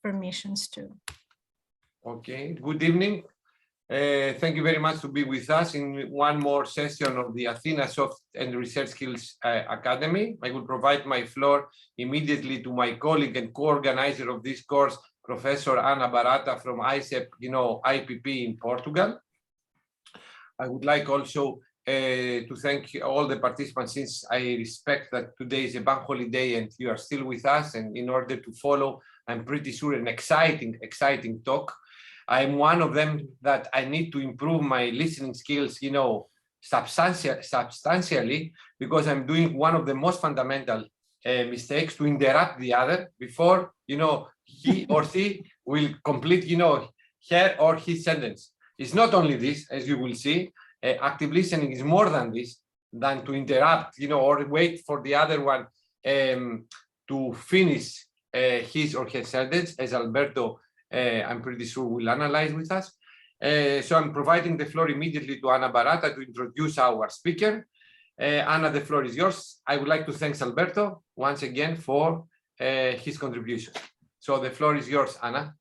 permissions too. Okay, good evening. Thank you very much to be with us in one more session of the Athena Soft and Research Skills Academy. I will provide my floor immediately to my colleague and co-organizer of this course, Professor Ana Barata from ISEP, IPP in Portugal. I would like also to thank all the participants, since I respect that today is a bank holiday and you are still with us, and in order to follow, I'm pretty sure, an exciting talk. I'm one of them that I need to improve my listening skills, substantially, because I'm doing one of the most fundamental mistakes, to interrupt the other before, he or she will complete, her or his sentence. It's not only this, as you will see, active listening is more than this, than to interrupt, or wait for the other one to finish his or her sentence, as Alberto, I'm pretty sure, will analyze with us. So I'm providing the floor immediately to Ana Barata to introduce our speaker. Ana, the floor is yours. I would like to thank Alberto once again for his contribution. So the floor is yours, Ana.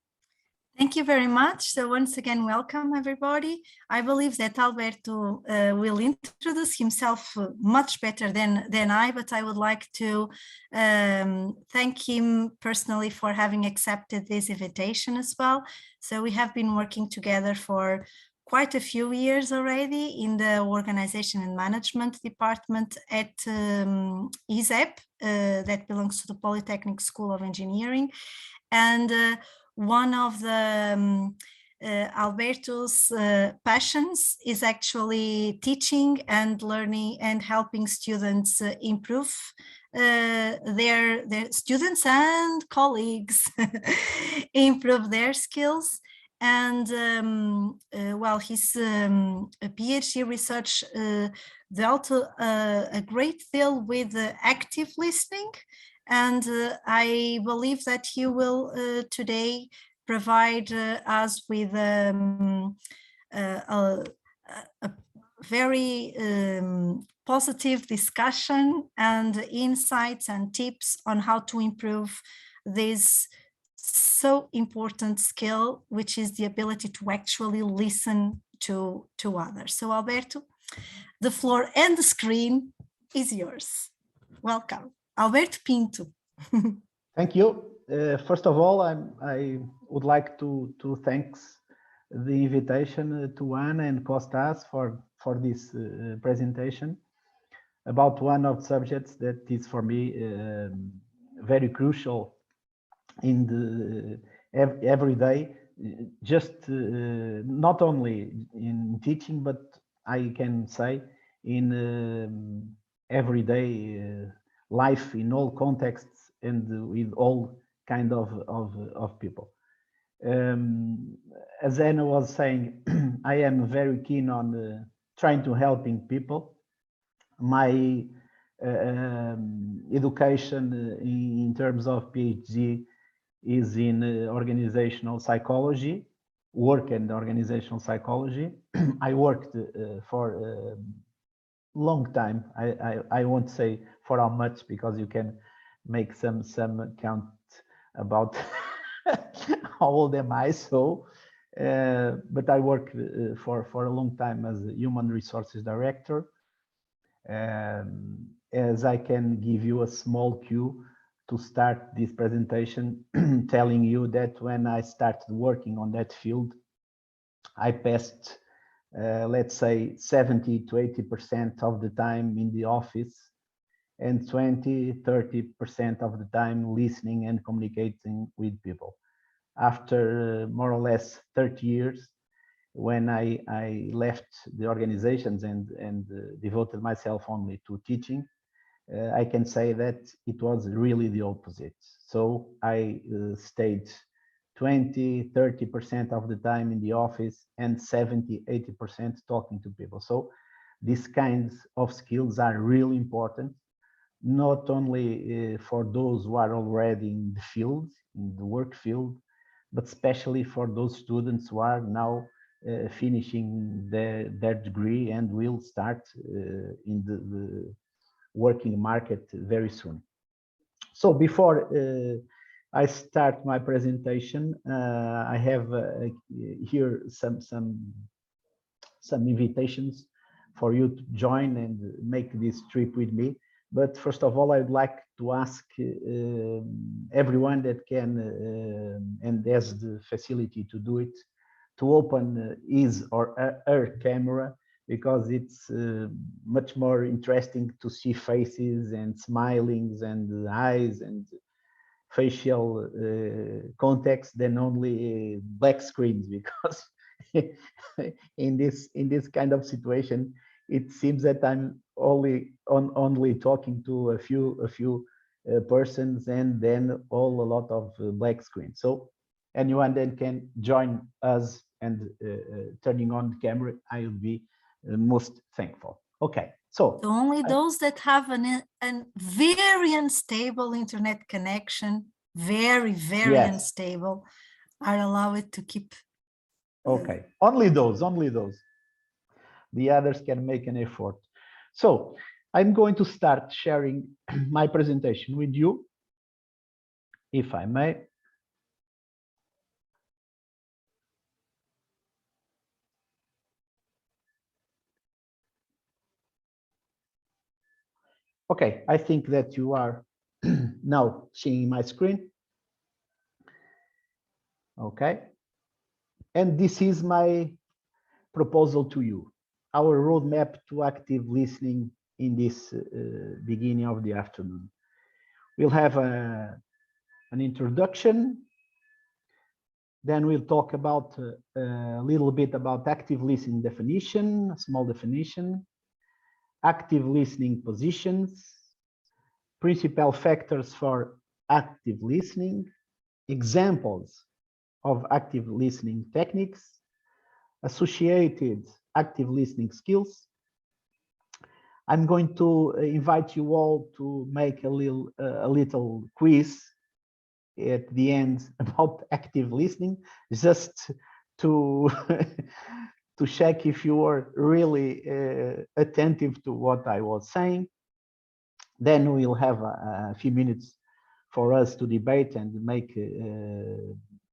Thank you very much. So once again, welcome everybody. I believe that Alberto will introduce himself much better than I, but I would like to thank him personally for having accepted this invitation as well. So we have been working together for quite a few years already in the Organization and Management Department at ISEP, that belongs to the Polytechnic School of Engineering. And one of the Alberto's passions is actually teaching and learning and helping students improve their students and colleagues improve their skills. And while his PhD research dealt a great deal with active listening, and I believe that he will today provide us with a very positive discussion and insights and tips on how to improve this so important skill, which is the ability to actually listen to others. So Alberto, the floor and the screen is yours. Welcome. Alberto Pinto. Thank you. First of all, I would like to thank the invitation to Ana and Costas for this presentation about one of the subjects that is for me very crucial in the everyday, just not only in teaching, but I can say in everyday life, in all contexts and with all kind of people. As Anna was saying, I am very keen on trying to helping people. My education in terms of PhD is in organizational psychology, work and organizational psychology. I worked for a long time. I won't say for how much, because you can make some count about how old am I. So, but I worked for a long time as a human resources director. As I can give you a small cue to start this presentation, telling you that when I started working on that field, I passed, let's say, 70 to 80% of the time in the office, and 20–30% of the time listening and communicating with people. After more or less 30 years, when I left the organizations and devoted myself only to teaching, I can say that it was really the opposite. So I stayed 20–30% of the time in the office and 70–80% talking to people. So these kinds of skills are really important, not only for those who are already in the field, in the work field, but especially for those students who are now finishing their degree and will start in the working market very soon. So before I start my presentation. I have here some invitations for you to join and make this trip with me. But first of all, I'd like to ask everyone that can and has the facility to do it to open his or her camera, because it's much more interesting to see faces and smilings and eyes and facial context than only black screens, because in this kind of situation it seems that I'm only talking to a few persons, and then a lot of black screens. So anyone that can join us and turning on the camera, I will be most thankful. Okay, so only those that have a very unstable internet connection, very yes. unstable, are allowed to keep. Okay, only those. The others can make an effort. So I'm going to start sharing my presentation with you, if I may. Okay, I think that you are now seeing my screen. Okay, and this is my proposal to you, our roadmap to active listening in this beginning of the afternoon. We'll have an introduction, then we'll talk about a little bit about active listening definition, a small definition, active listening positions, principal factors for active listening, examples of active listening techniques, associated active listening skills. I'm going to invite you all to make a little quiz at the end about active listening, just to to check if you were really attentive to what I was saying. Then we'll have a few minutes for us to debate and make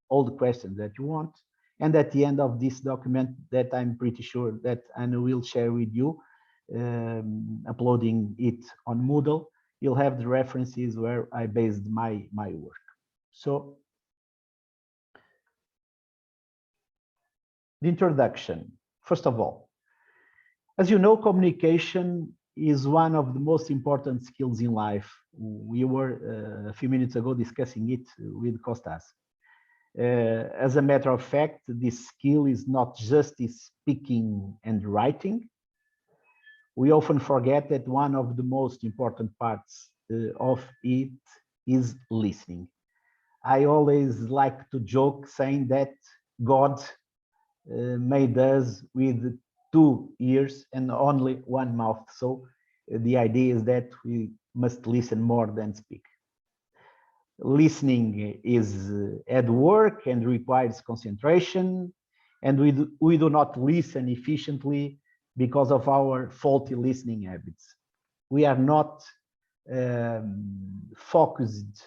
all the questions that you want. And at the end of this document, that I'm pretty sure that Anna will share with you, uploading it on Moodle, you'll have the references where I based my work. So the introduction, first of all, as you know, communication is one of the most important skills in life. We were a few minutes ago discussing it with Costas. As a matter of fact, this skill is not just speaking and writing. We often forget that one of the most important parts of it is listening. I always like to joke saying that God made us with 2 ears and only 1 mouth. So the idea is that we must listen more than speak. Listening is at work and requires concentration, and we do not listen efficiently because of our faulty listening habits. We are not focused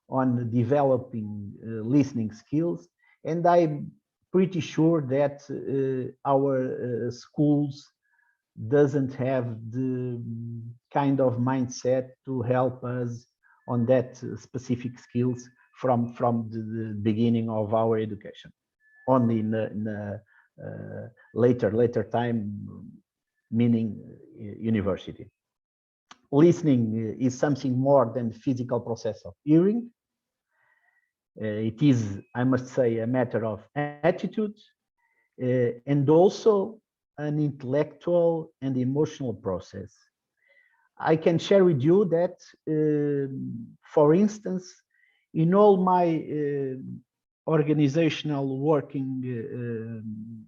on developing listening skills, and I'm pretty sure that our schools doesn't have the kind of mindset to help us on that specific skills from the beginning of our education. Only in the later time, meaning university. Listening is something more than physical process of hearing. It is, I must say, a matter of attitude and also an intellectual and emotional process. I can share with you that, for instance, in all my organizational working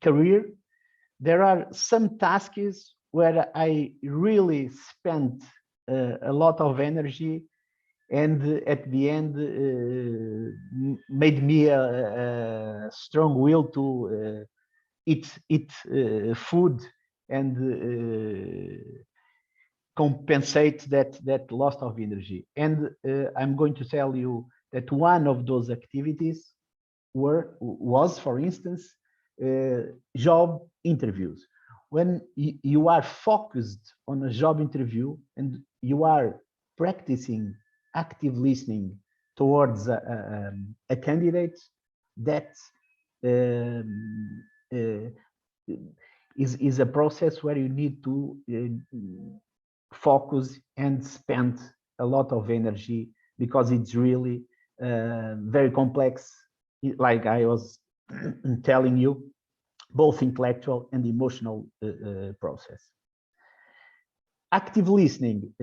career, there are some tasks where I really spent a lot of energy, and at the end made me a strong will to eat food and compensate that loss of energy. And I'm going to tell you that one of those activities was, for instance, job interviews. When you are focused on a job interview and you are practicing active listening towards a candidate, that is a process where you need to focus and spend a lot of energy, because it's really very complex, like I was telling you, both intellectual and emotional process. Active listening,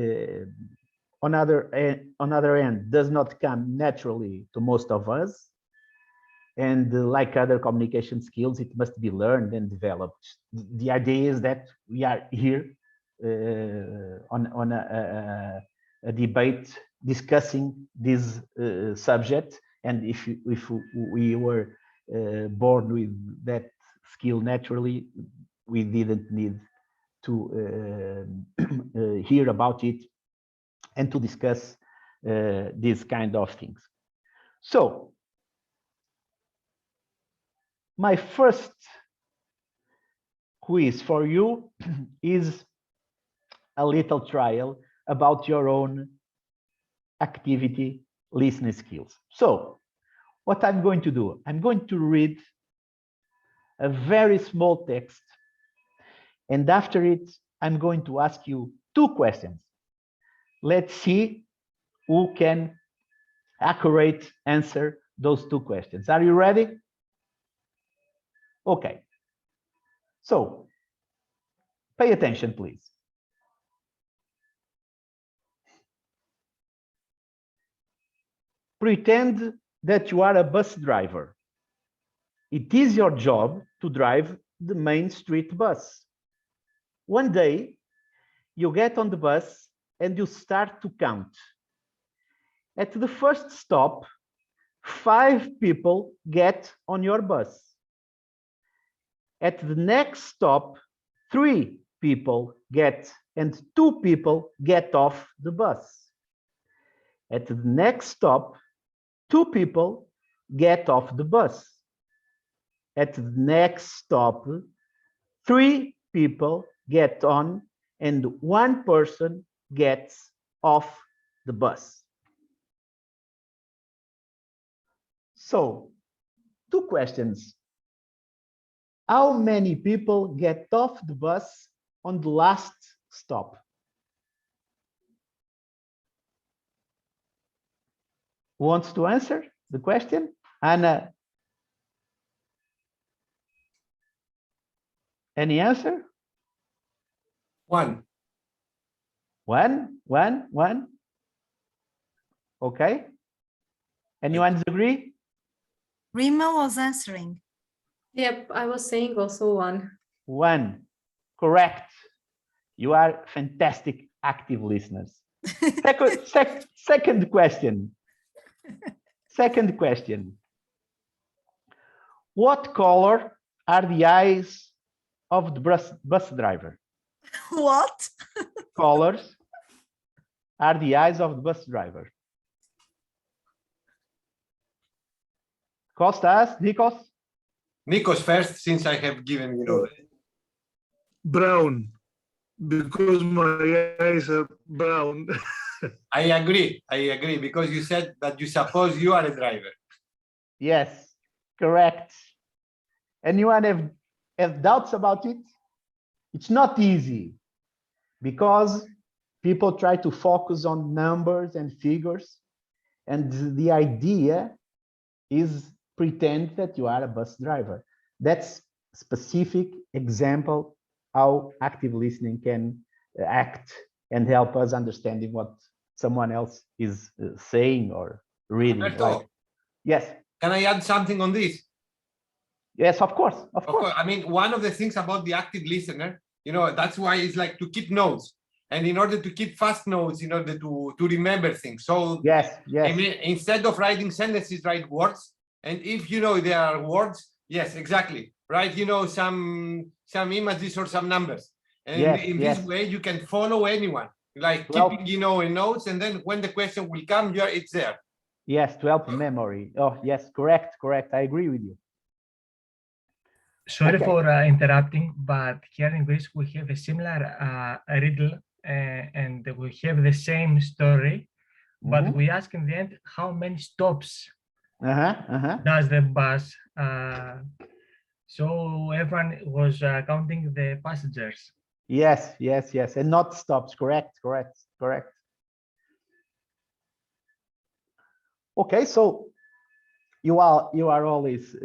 on other end, does not come naturally to most of us. And like other communication skills, it must be learned and developed. The idea is that we are here on a debate discussing this subject. And if we were born with that skill naturally, we didn't need to hear about it and to discuss these kind of things. So my first quiz for you is a little trial about your own activity listening skills. So what I'm going to do, I'm going to read a very small text, and after it, I'm going to ask you 2 questions. Let's see who can accurately answer those 2 questions. Are you ready? Okay. So pay attention, please. Pretend that you are a bus driver. It is your job to drive the main street bus. One day, you get on the bus and you start to count. At the first stop, 5 people get on your bus. At the next stop, 3 people get and 2 people get off the bus. At the next stop, 2 people get off the bus. At the next stop, 3 people get on and 1 person gets off the bus. So, 2 questions. How many people get off the bus on the last stop? Who wants to answer the question? Anna? Any answer? 1. 1. Okay. Anyone agree? Rima was answering. Yep, I was saying also 1. 1. Correct. You are fantastic active listeners. Second question. Second question. What color are the eyes of the bus driver? What? Colors are the eyes of the bus driver. Kostas, Nikos? Nikos first, since I have given, you know. Brown, because my eyes are brown. I agree, because you said that you suppose you are a driver. Yes, correct. Anyone have doubts about it? It's not easy, because people try to focus on numbers and figures, and the idea is pretend that you are a bus driver. That's a specific example how active listening can act and help us understanding what someone else is saying or reading. Alberto, right? Yes. Can I add something on this? Yes, of course. Of course. I mean, one of the things about the active listener, you know, that's why it's like to keep notes. And in order to keep fast notes, in order to remember things. So yes. I mean, instead of writing sentences, write words. And if you know there are words, yes, exactly. Right, you know, some images or some numbers. And in this way, you can follow anyone, like keeping, you know, in notes. And then when the question will come, it's there. Yes, to help memory. Oh, yes, correct. I agree with you. Sorry Okay. for interrupting, but here in Greece we have a similar riddle and we have the same story, but we ask in the end how many stops does the bus. So everyone was counting the passengers. Yes, and not stops. Correct. Okay, so you are always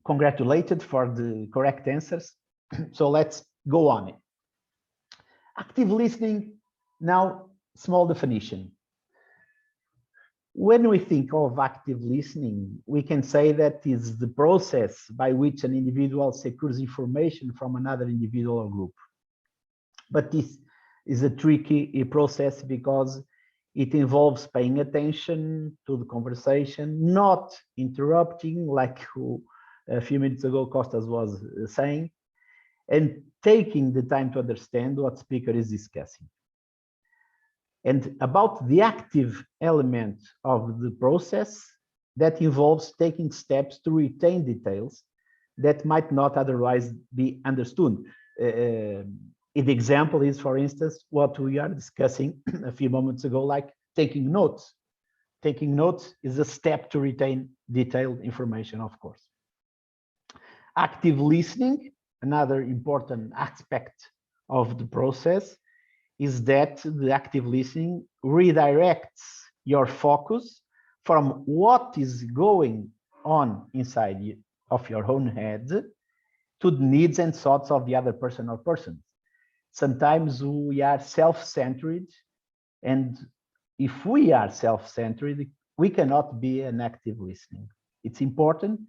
congratulated for the correct answers. So let's go on it. Active listening, now small definition. When we think of active listening, we can say that is the process by which an individual secures information from another individual or group. But this is a tricky process because it involves paying attention to the conversation, not interrupting, like a few minutes ago Costas was saying, and taking the time to understand what speaker is discussing. And about the active element of the process, that involves taking steps to retain details that might not otherwise be understood. The example is, for instance, what we are discussing a few moments ago, like taking notes. Taking notes is a step to retain detailed information, of course. Active listening, another important aspect of the process, is that the active listening redirects your focus from what is going on inside of your own head to the needs and thoughts of the other person or persons. Sometimes we are self-centered, and if we are self-centered, we cannot be an active listening. It's important,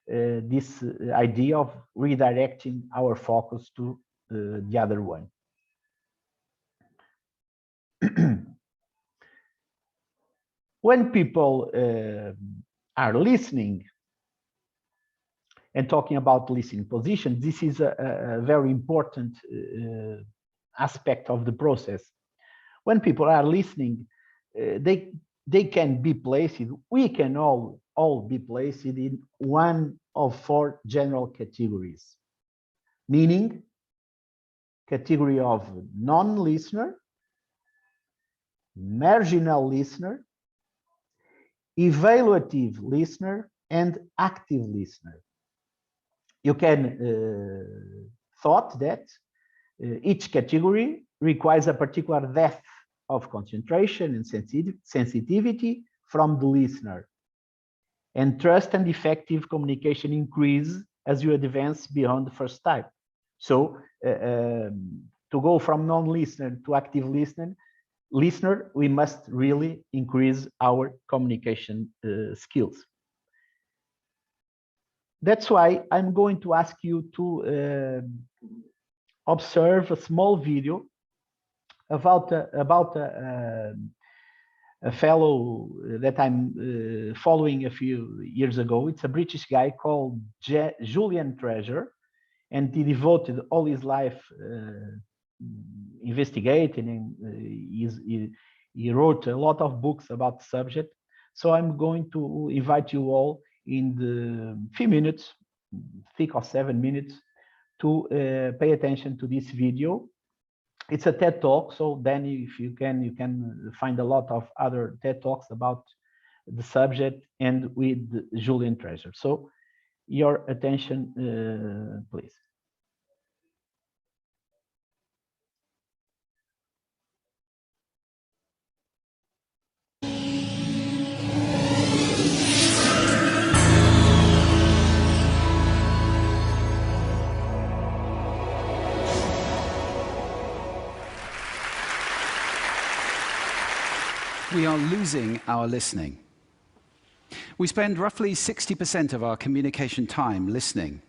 this idea of redirecting our focus to the other one. When people are listening and talking about listening position, this is a very important aspect of the process. When people are listening, they can be placed, we can all be placed in one of four general categories, meaning category of non-listener, marginal listener, evaluative listener, and active listener. You can thought that each category requires a particular depth of concentration and sensitivity from the listener, and trust and effective communication increase as you advance beyond the first type. So to go from non-listener to active listener, we must really increase our communication skills. That's why I'm going to ask you to observe a small video about a fellow that I'm following a few years ago. It's a British guy called Julian Treasure, and he devoted all his life investigating, and he wrote a lot of books about the subject. So I'm going to invite you all in the few minutes, 6 or 7 minutes, to pay attention to this video. It's a TED Talk, so then if you can find a lot of other TED Talks about the subject and with Julian Treasure. So your attention, please. We are losing our listening. We spend roughly 60% of our communication time listening,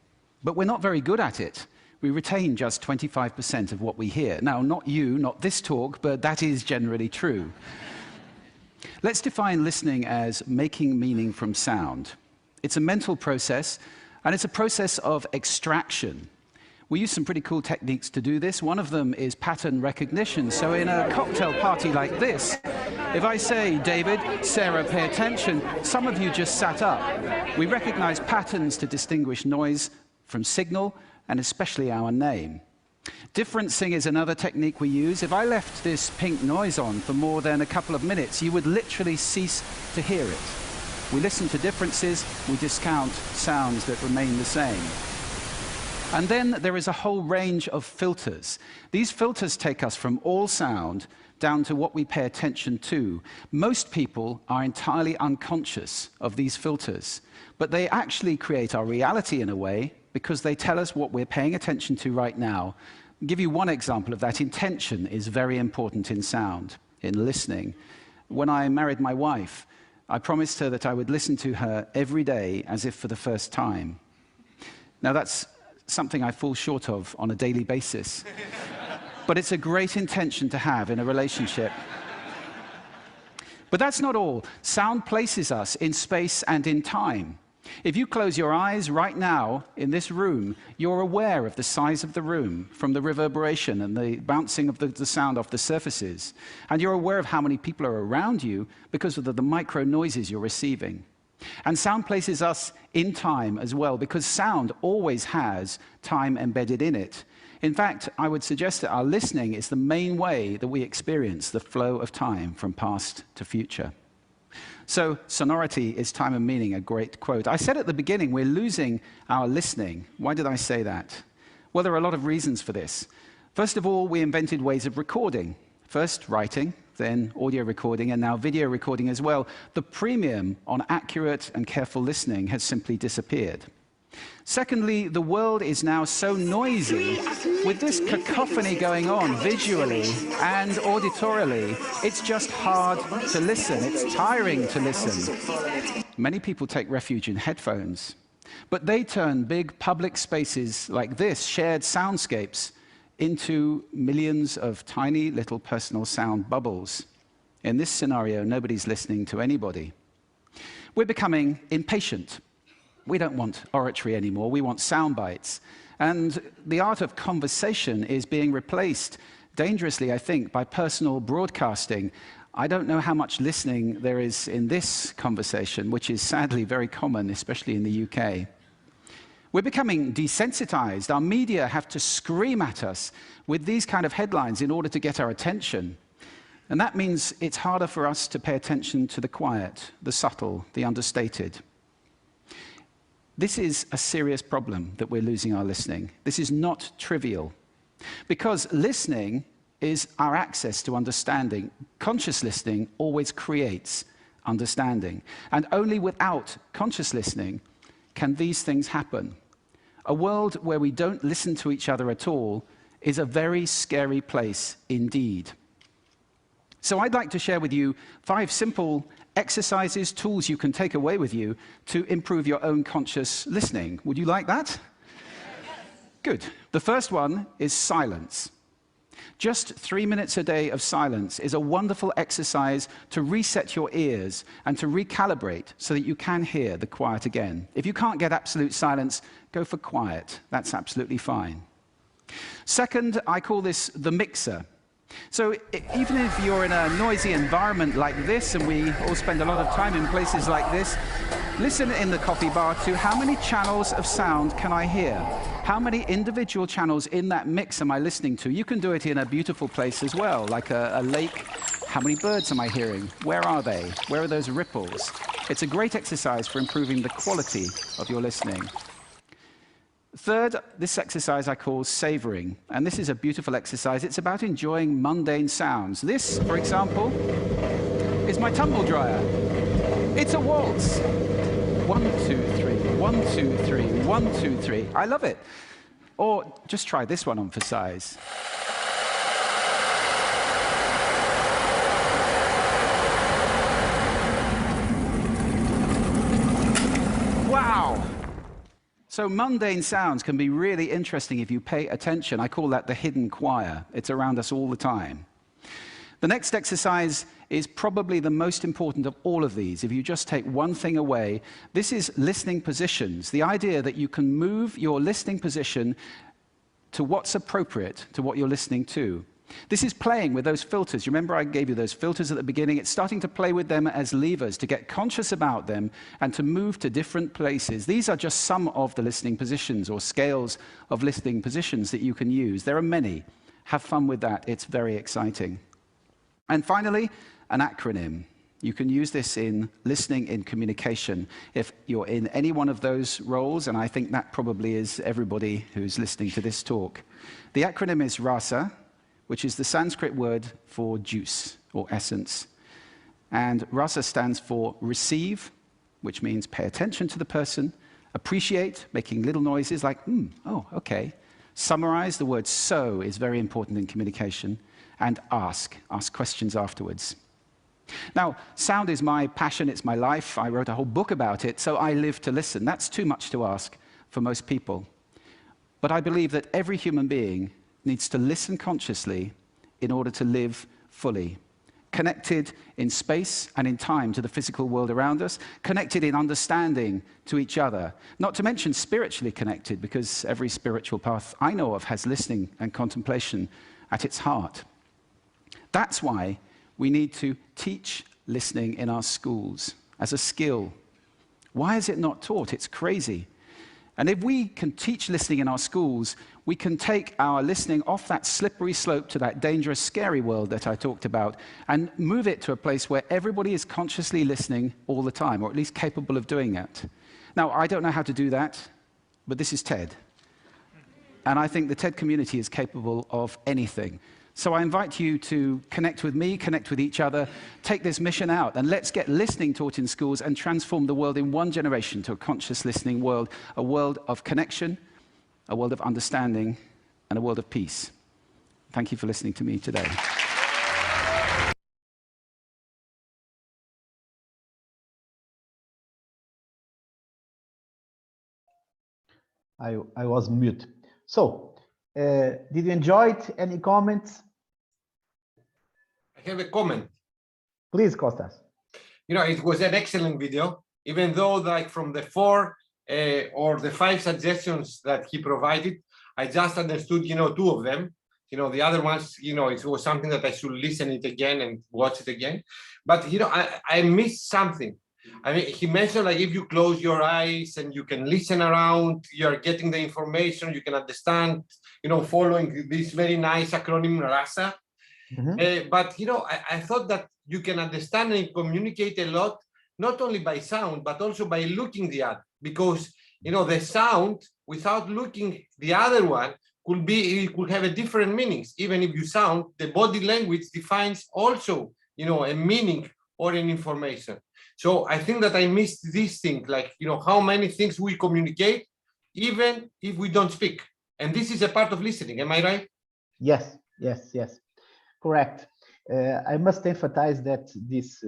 but we're not very good at it. We retain just 25% of what we hear. Now, not you, not this talk, but that is generally true. Let's define listening as making meaning from sound. It's a mental process, and it's a process of extraction. We use some pretty cool techniques to do this. One of them is pattern recognition. So in a cocktail party like this, if I say, David, Sarah, pay attention, some of you just sat up. We recognize patterns to distinguish noise from signal, and especially our name. Differencing is another technique we use. If I left this pink noise on for more than a couple of minutes, you would literally cease to hear it. We listen to differences, we discount sounds that remain the same. And then there is a whole range of filters. These filters take us from all sound down to what we pay attention to. Most people are entirely unconscious of these filters, but they actually create our reality in a way because they tell us what we're paying attention to right now. I'll give you one example of that. Intention is very important in sound, in listening. When I married my wife, I promised her that I would listen to her every day as if for the first time. Now that's something I fall short of on a daily basis. But it's a great intention to have in a relationship. But that's not all. Sound places us in space and in time. If you close your eyes right now in this room, you're aware of the size of the room from the reverberation and the bouncing of the sound off the surfaces. And you're aware of how many people are around you because of the micro noises you're receiving. And sound places us in time as well, because sound always has time embedded in it. In fact, I would suggest that our listening is the main way that we experience the flow of time from past to future. So, sonority is time and meaning, a great quote. I said at the beginning, we're losing our listening. Why did I say that? Well, there are a lot of reasons for this. First of all, we invented ways of recording. First, writing, then audio recording, and now video recording as well. The premium on accurate and careful listening has simply disappeared. Secondly, the world is now so noisy. With this cacophony going on visually and auditorily, it's just hard to listen. It's tiring to listen. Many people take refuge in headphones, but they turn big public spaces like this, shared soundscapes, into millions of tiny little personal sound bubbles. In this scenario, nobody's listening to anybody. We're becoming impatient. We don't want oratory anymore, we want sound bites. And the art of conversation is being replaced, dangerously, I think, by personal broadcasting. I don't know how much listening there is in this conversation, which is sadly very common, especially in the UK. We're becoming desensitized. Our media have to scream at us with these kind of headlines in order to get our attention. And that means it's harder for us to pay attention to the quiet, the subtle, the understated. This is a serious problem that we're losing our listening. This is not trivial, because listening is our access to understanding. Conscious listening always creates understanding. And only without conscious listening can these things happen. A world where we don't listen to each other at all is a very scary place indeed. So I'd like to share with you 5 simple exercises, tools you can take away with you to improve your own conscious listening. Would you like that? Good. The first one is silence. Just 3 minutes a day of silence is a wonderful exercise to reset your ears and to recalibrate so that you can hear the quiet again. If you can't get absolute silence, go for quiet. That's absolutely fine. Second, I call this the mixer. So even if you're in a noisy environment like this, and we all spend a lot of time in places like this, listen in the coffee bar to how many channels of sound can I hear? How many individual channels in that mix am I listening to? You can do it in a beautiful place as well, like a lake. How many birds am I hearing? Where are they? Where are those ripples? It's a great exercise for improving the quality of your listening. Third, this exercise I call savoring, and this is a beautiful exercise. It's about enjoying mundane sounds. This, for example, is my tumble dryer. It's a waltz. 1, 2, 3, 1, 2, 3, 1, 2, 3. I love it. Or just try this one on for size. Wow. So mundane sounds can be really interesting if you pay attention. I call that the hidden choir. It's around us all the time. The next exercise is probably the most important of all of these. If you just take one thing away, this is listening positions. The idea that you can move your listening position to what's appropriate to what you're listening to. This is playing with those filters. You remember I gave you those filters at the beginning? It's starting to play with them as levers, to get conscious about them and to move to different places. These are just some of the listening positions or scales of listening positions that you can use. There are many. Have fun with that. It's very exciting. And finally, an acronym. You can use this in listening, in communication. If you're in any one of those roles, and I think that probably is everybody who's listening to this talk. The acronym is RASA, which is the Sanskrit word for juice or essence. And RASA stands for receive, which means pay attention to the person, appreciate, making little noises like, oh, okay. Summarize, the word so is very important in communication, and ask questions afterwards. Now, sound is my passion, it's my life. I wrote a whole book about it, so I live to listen. That's too much to ask for most people. But I believe that every human being needs to listen consciously in order to live fully, connected in space and in time to the physical world around us, connected in understanding to each other, not to mention spiritually connected, because every spiritual path I know of has listening and contemplation at its heart. That's why we need to teach listening in our schools as a skill. Why is it not taught? It's crazy. And if we can teach listening in our schools, we can take our listening off that slippery slope to that dangerous, scary world that I talked about and move it to a place where everybody is consciously listening all the time, or at least capable of doing it. Now, I don't know how to do that, but this is TED. And I think the TED community is capable of anything. So I invite you to connect with me, connect with each other, take this mission out, and let's get listening taught in schools and transform the world in one generation to a conscious listening world, a world of connection, a world of understanding, and a world of peace. Thank you for listening to me today. I was mute. So, did you enjoy it? Any comments? I have a comment. Please, Kostas. You know, it was an excellent video, even though like from the 4 or the 5 suggestions that he provided, I just understood, 2 of them. The other ones, it was something that I should listen it again and watch it again. But, I missed something. I mean, he mentioned like if you close your eyes and you can listen around, you're getting the information, you can understand, following this very nice acronym RASA. Mm-hmm. But, I thought that you can understand and communicate a lot, not only by sound, but also by looking the other. Because, the sound, without looking the other one, could have a different meanings. Even if you sound, the body language defines also, a meaning or an information. So I think that I missed this thing, like, how many things we communicate, even if we don't speak. And this is a part of listening, am I right? Yes. Correct. I must emphasize that this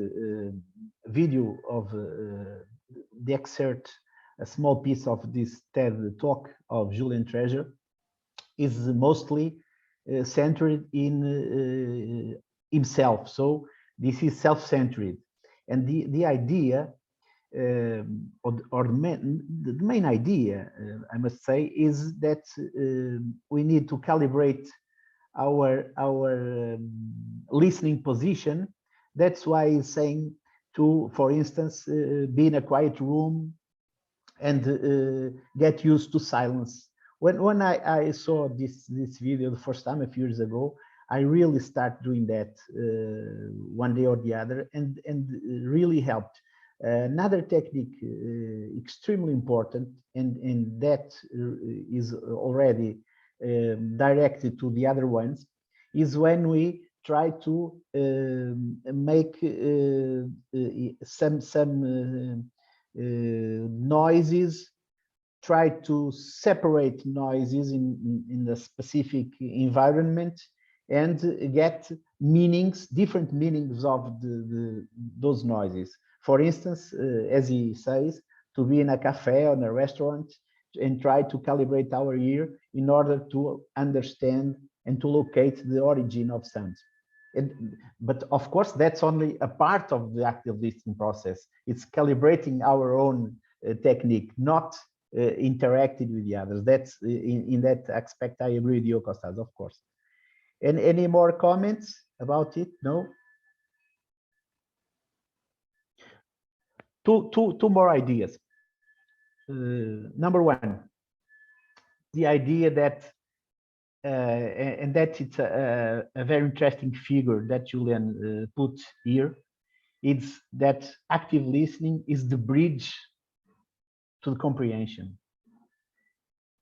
video of the excerpt, a small piece of this TED talk of Julian Treasure, is mostly centered in himself. So this is self-centered. And the idea, or the main idea, I must say, is that we need to calibrate our listening position. That's why he's saying to, for instance, be in a quiet room and get used to silence. When I saw this video the first time a few years ago, I really started doing that one day or the other, and really helped. Another technique extremely important, and that is already directed to the other ones, is when we try to make some noises, try to separate noises in the specific environment and get meanings, different meanings of those noises. For instance, as he says, to be in a cafe or in a restaurant and try to calibrate our ear in order to understand and to locate the origin of sounds. But of course, that's only a part of the active listening process. It's calibrating our own technique, not interacted with the others. That's in that aspect, I agree with you, Costas, of course. And any more comments about it? No? Two more ideas. Number one, the idea that, and that it's a very interesting figure that Julian put here, it's that active listening is the bridge to the comprehension.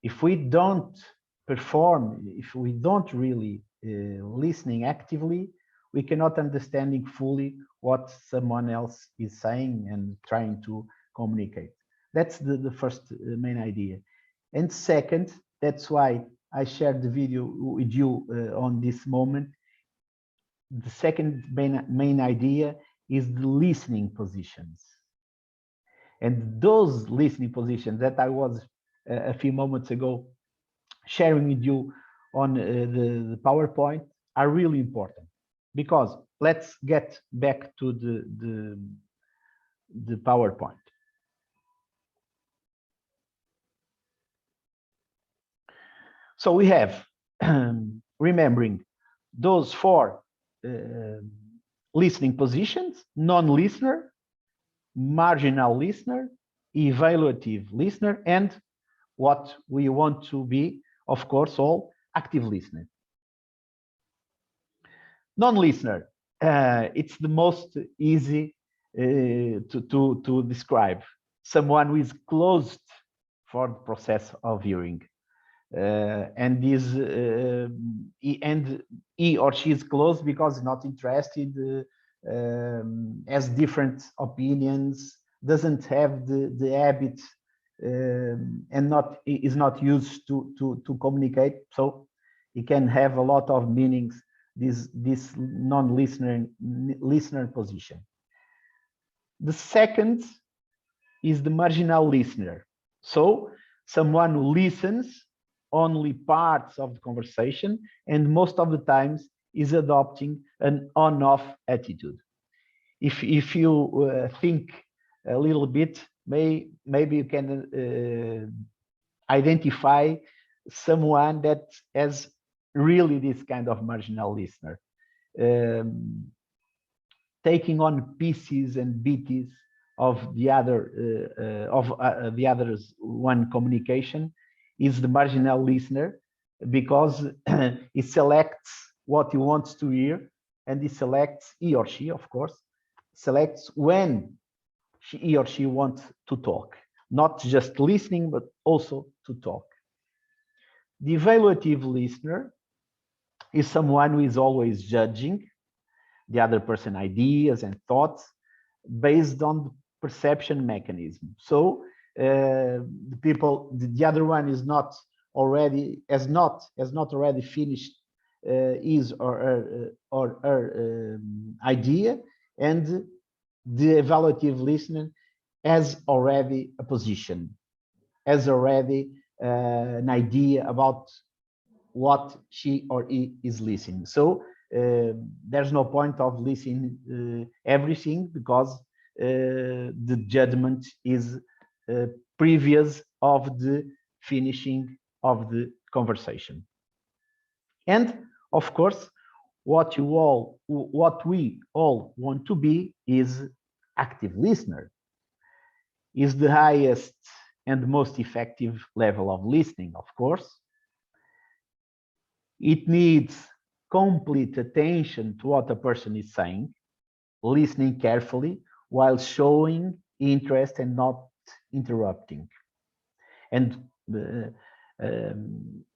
If we don't perform, if we don't really listening actively, we cannot understanding fully what someone else is saying and trying to communicate. That's the first main idea. And second, that's why I shared the video with you on this moment. The second main idea is the listening positions. And those listening positions that I was a few moments ago sharing with you on the PowerPoint are really important, because let's get back to the PowerPoint. So we have, remembering those four listening positions: non-listener, marginal listener, evaluative listener, and what we want to be, of course, all active listener. Non-listener, it's the most easy to describe. Someone who is closed for the process of hearing. And he or she is closed because not interested, has different opinions, doesn't have the habit, and is not used to communicate. So it can have a lot of meanings, this non-listener position. The second is the marginal listener. So someone who listens only parts of the conversation, and most of the times is adopting an on-off attitude. If you think a little bit, maybe you can identify someone that has really this kind of marginal listener, taking on pieces and bits of the other's one communication, is the marginal listener, because he selects what he wants to hear, and he or she, of course, selects when he or she wants to talk, not just listening, but also to talk. The evaluative listener is someone who is always judging the other person's ideas and thoughts based on the perception mechanism. So the other one is not already has not already finished his or her idea, and the evaluative listener has already a position, has already an idea about what she or he is listening. So there's no point of listening everything, because the judgment is previous of the finishing of the conversation. And of course, what we all want to be is active listener, is the highest and most effective level of listening, of course. It needs complete attention to what a person is saying, listening carefully while showing interest and not interrupting. And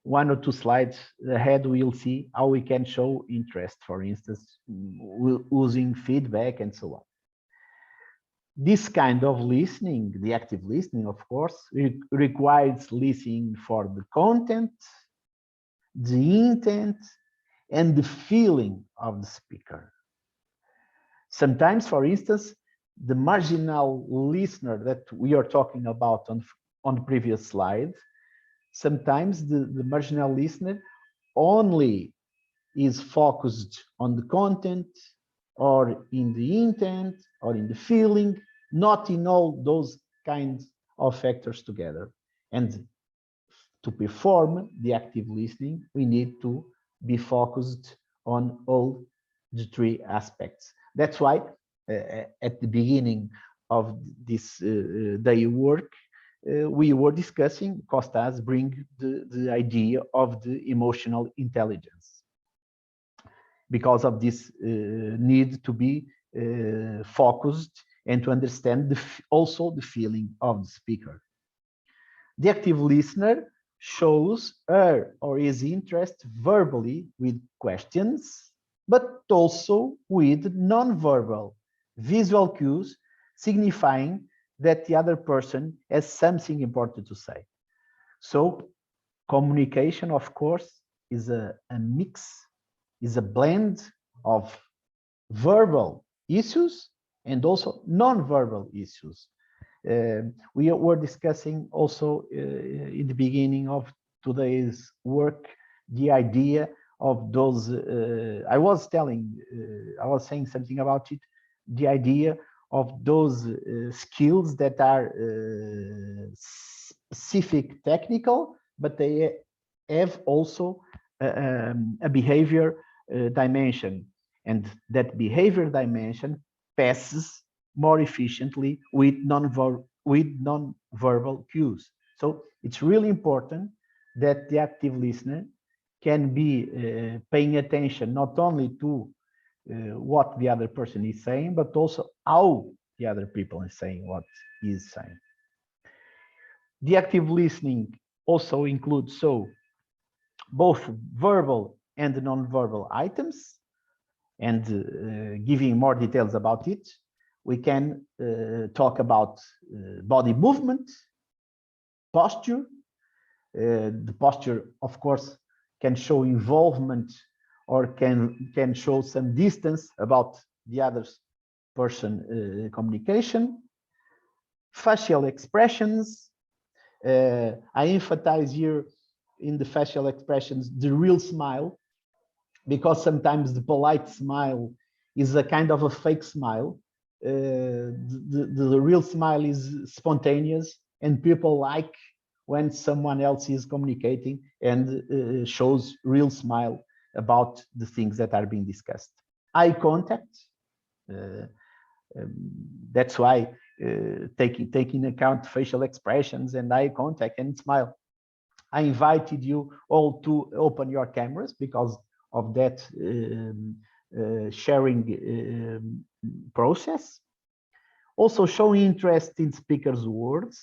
one or two slides ahead, we'll see how we can show interest, for instance, using feedback and so on. This kind of listening, the active listening, of course, requires listening for the content, the intent, and the feeling of the speaker. Sometimes, for instance, the marginal listener that we are talking about on the previous slide, sometimes the marginal listener only is focused on the content or in the intent or in the feeling, not in all those kinds of factors together. And to perform the active listening, we need to be focused on all the three aspects. That's why at the beginning of this day work, we were discussing, Costas bring the idea of the emotional intelligence, because of this need to be focused and to understand also the feeling of the speaker. The active listener shows her or his interest verbally with questions, but also with non-verbal visual cues signifying that the other person has something important to say. So communication, of course, is a mix, is a blend of verbal issues and also non-verbal issues. We were discussing also in the beginning of today's work the idea of those. I was saying something about it. The idea of those skills that are specific technical, but they have also a behavior dimension, and that behavior dimension passes more efficiently with non-verbal cues. So it's really important that the active listener can be paying attention not only to what the other person is saying, but also how the other people is saying what he is saying. The active listening also includes both verbal and non-verbal items, and giving more details about it, we can talk about body movement, posture. The posture, of course, can show involvement or can show some distance about the other person communication. Facial expressions. I emphasize here in the facial expressions the real smile, because sometimes the polite smile is a kind of a fake smile. The real smile is spontaneous, and people like when someone else is communicating and shows real smile about the things that are being discussed. Eye contact. That's why taking account facial expressions and eye contact and smile. I invited you all to open your cameras because of that sharing process. Also showing interest in speakers' words.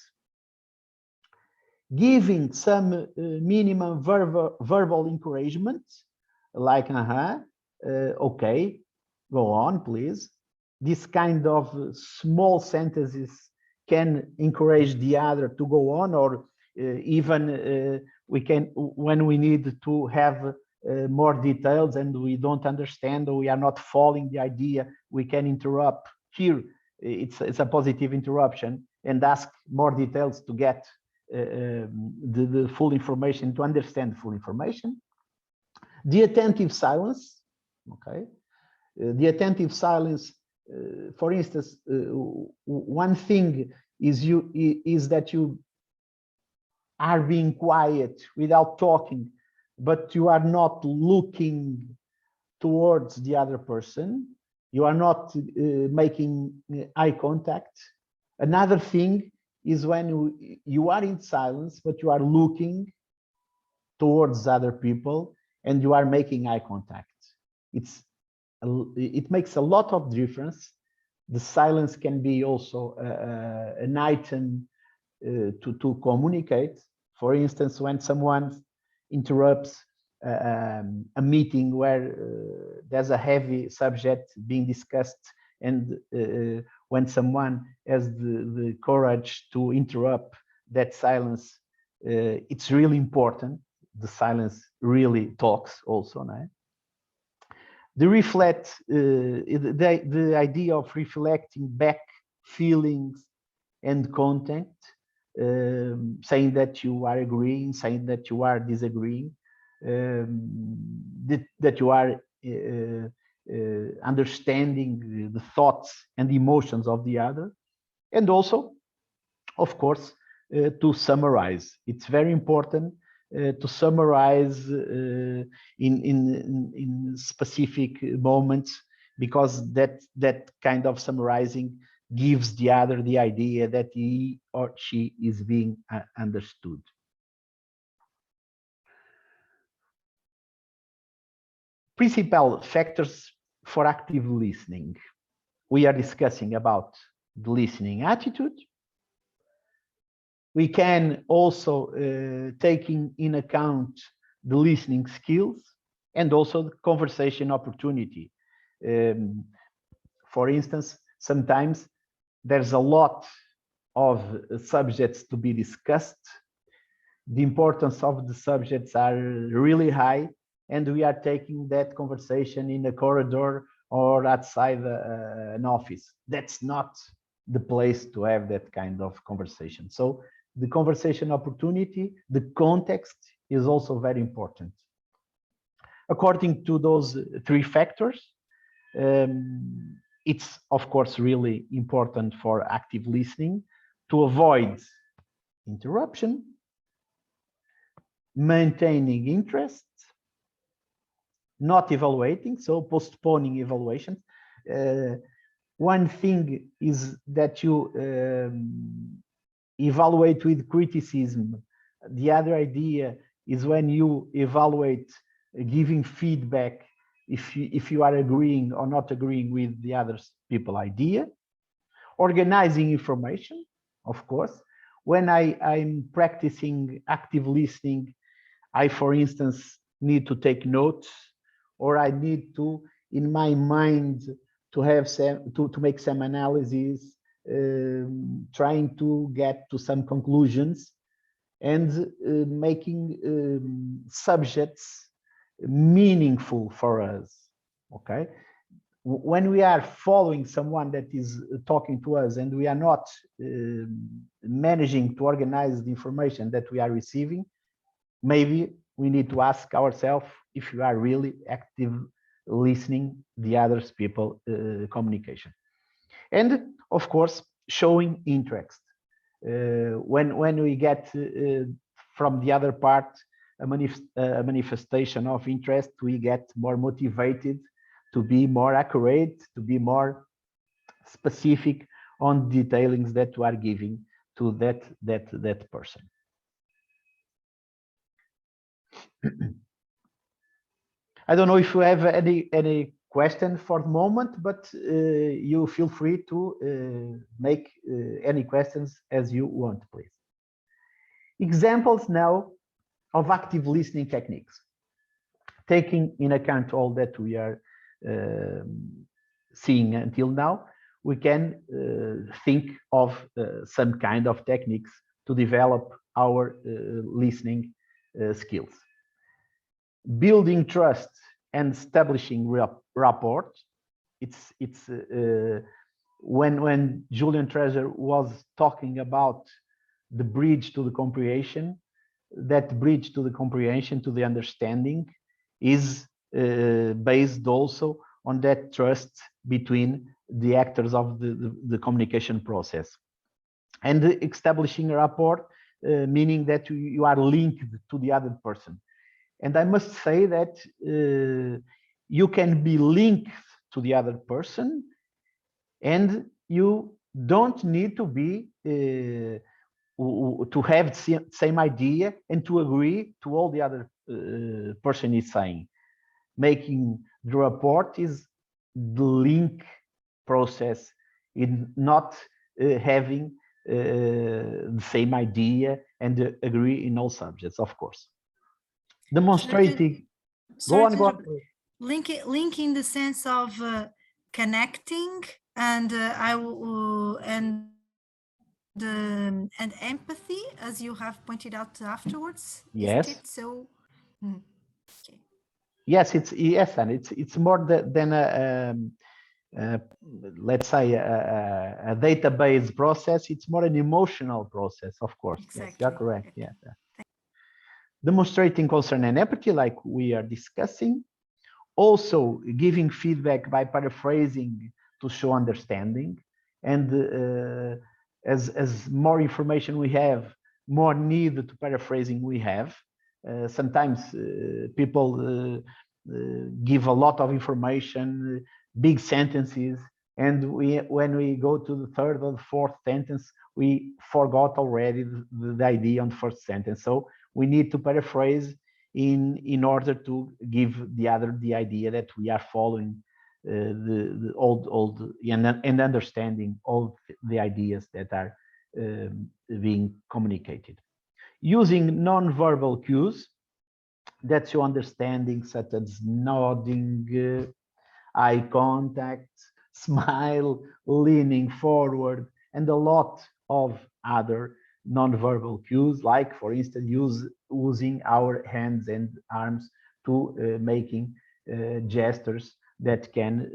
Giving some minimum verbal encouragement, like, okay, go on, please. This kind of small sentences can encourage the other to go on, or even we can, when we need to have more details and we don't understand or we are not following the idea, we can interrupt. Here, it's a positive interruption and ask more details to get the full information, to understand full information. The attentive silence, okay. The attentive silence, for instance, one thing is that you are being quiet without talking, but you are not looking towards the other person. You are not making eye contact. Another thing is when you are in silence, but you are looking towards other people and you are making eye contact. It makes a lot of difference. The silence can be also an item to communicate. For instance, when someone interrupts a meeting where there's a heavy subject being discussed, and when someone has the courage to interrupt that silence, it's really important. The silence really talks also, no? The idea of reflecting back feelings and content, saying that you are agreeing, saying that you are disagreeing, that you are understanding the thoughts and emotions of the other, and also, of course, to summarize. It's very important to summarize in specific moments, because that kind of summarizing gives the other the idea that he or she is being understood. Principal factors for active listening. We are discussing about the listening attitude. We can also taking in account the listening skills and also the conversation opportunity. For instance, sometimes there's a lot of subjects to be discussed. The importance of the subjects are really high, and we are taking that conversation in a corridor or outside an office. That's not the place to have that kind of conversation. So the conversation opportunity, the context is also very important. According to those three factors, it's of course really important for active listening to avoid interruption, maintaining interest, not evaluating, so postponing evaluations. One thing is that you evaluate with criticism. The other idea is when you evaluate, giving feedback if you are agreeing or not agreeing with the other people's idea. Organizing information, of course. When I'm practicing active listening, I, for instance, need to take notes, or I need to, in my mind, to have to make some analysis, trying to get to some conclusions, and making subjects meaningful for us. Okay, when we are following someone that is talking to us and we are not managing to organize the information that we are receiving, maybe we need to ask ourselves if we are really active listening the other people's communication. And of course, showing interest. When we get from the other part a manifestation of interest, we get more motivated to be more accurate, to be more specific on detailings that we are giving to that person. I don't know if you have any question for the moment, but you feel free to make any questions as you want, please. Examples now of active listening techniques. Taking in account all that we are seeing until now, we can think of some kind of techniques to develop our listening skills. Building trust and establishing rapport. It's when Julian Treasure was talking about the bridge to the comprehension, that bridge to the comprehension, to the understanding, is based also on that trust between the actors of the communication process. And establishing a rapport, meaning that you are linked to the other person. And I must say that you can be linked to the other person, and you don't need to be to have the same idea and to agree to all the other person is saying. Making the rapport is the link process in not having the same idea and agree in all subjects, of course. Demonstrating. Go on. Link in the sense of connecting and and empathy, as you have pointed out afterwards. Yes. Isn't it? So. Okay. Yes, it's more than a let's say a database process. It's more an emotional process, of course. Exactly. Yes, you're correct. Okay. Yeah. Demonstrating concern and empathy, like we are discussing. Also giving feedback by paraphrasing to show understanding. And as more information we have, more need to paraphrasing we have. Sometimes people give a lot of information, big sentences, and when we go to the third or the fourth sentence, we forgot already the idea on the first sentence. So we need to paraphrase in order to give the other the idea that we are following the old and understanding all the ideas that are being communicated. Using non-verbal cues, that's your understanding, such as nodding, eye contact, smile, leaning forward, and a lot of other non-verbal cues, like, for instance, using our hands and arms to making gestures that can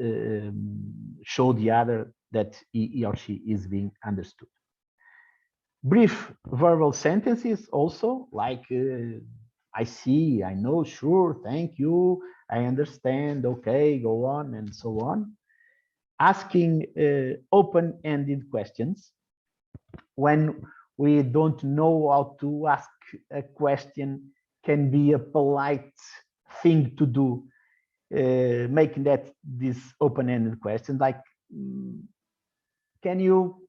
show the other that he or she is being understood. Brief verbal sentences also, like I see, I know, sure, thank you, I understand, okay, go on, and so on. Asking open-ended questions. When we don't know how to ask a question, can be a polite thing to do, making that this open-ended question, like, can you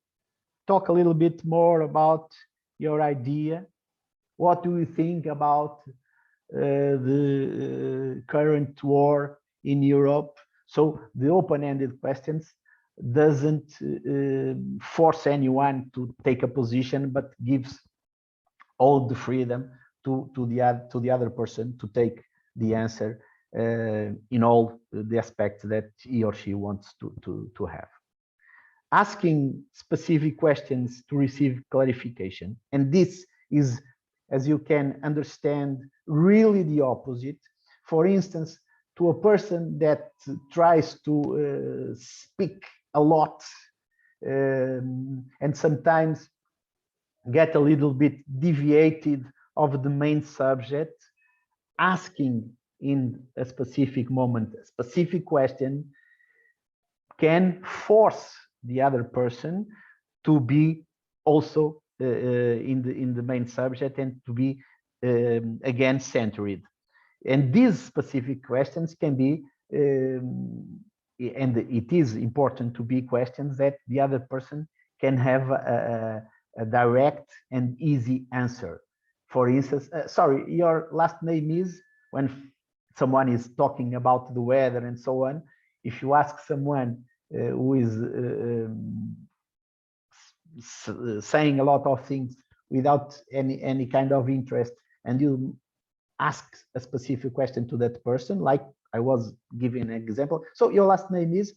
talk a little bit more about your idea? What do you think about the current war in Europe? So the open-ended questions doesn't force anyone to take a position, but gives all the freedom to the other person to take the answer in all the aspects that he or she wants to have. Asking specific questions to receive clarification. And this is, as you can understand, really the opposite. For instance, to a person that tries to speak a lot and sometimes get a little bit deviated of the main subject, asking in a specific moment a specific question can force the other person to be also in the main subject and to be again centered. And these specific questions can be, and it is important to be questions that the other person can have a direct and easy answer. For instance, sorry, your last name is, when someone is talking about the weather and so on, if you ask someone who is saying a lot of things without any kind of interest, and you ask a specific question to that person, like I was giving an example. So your last name is,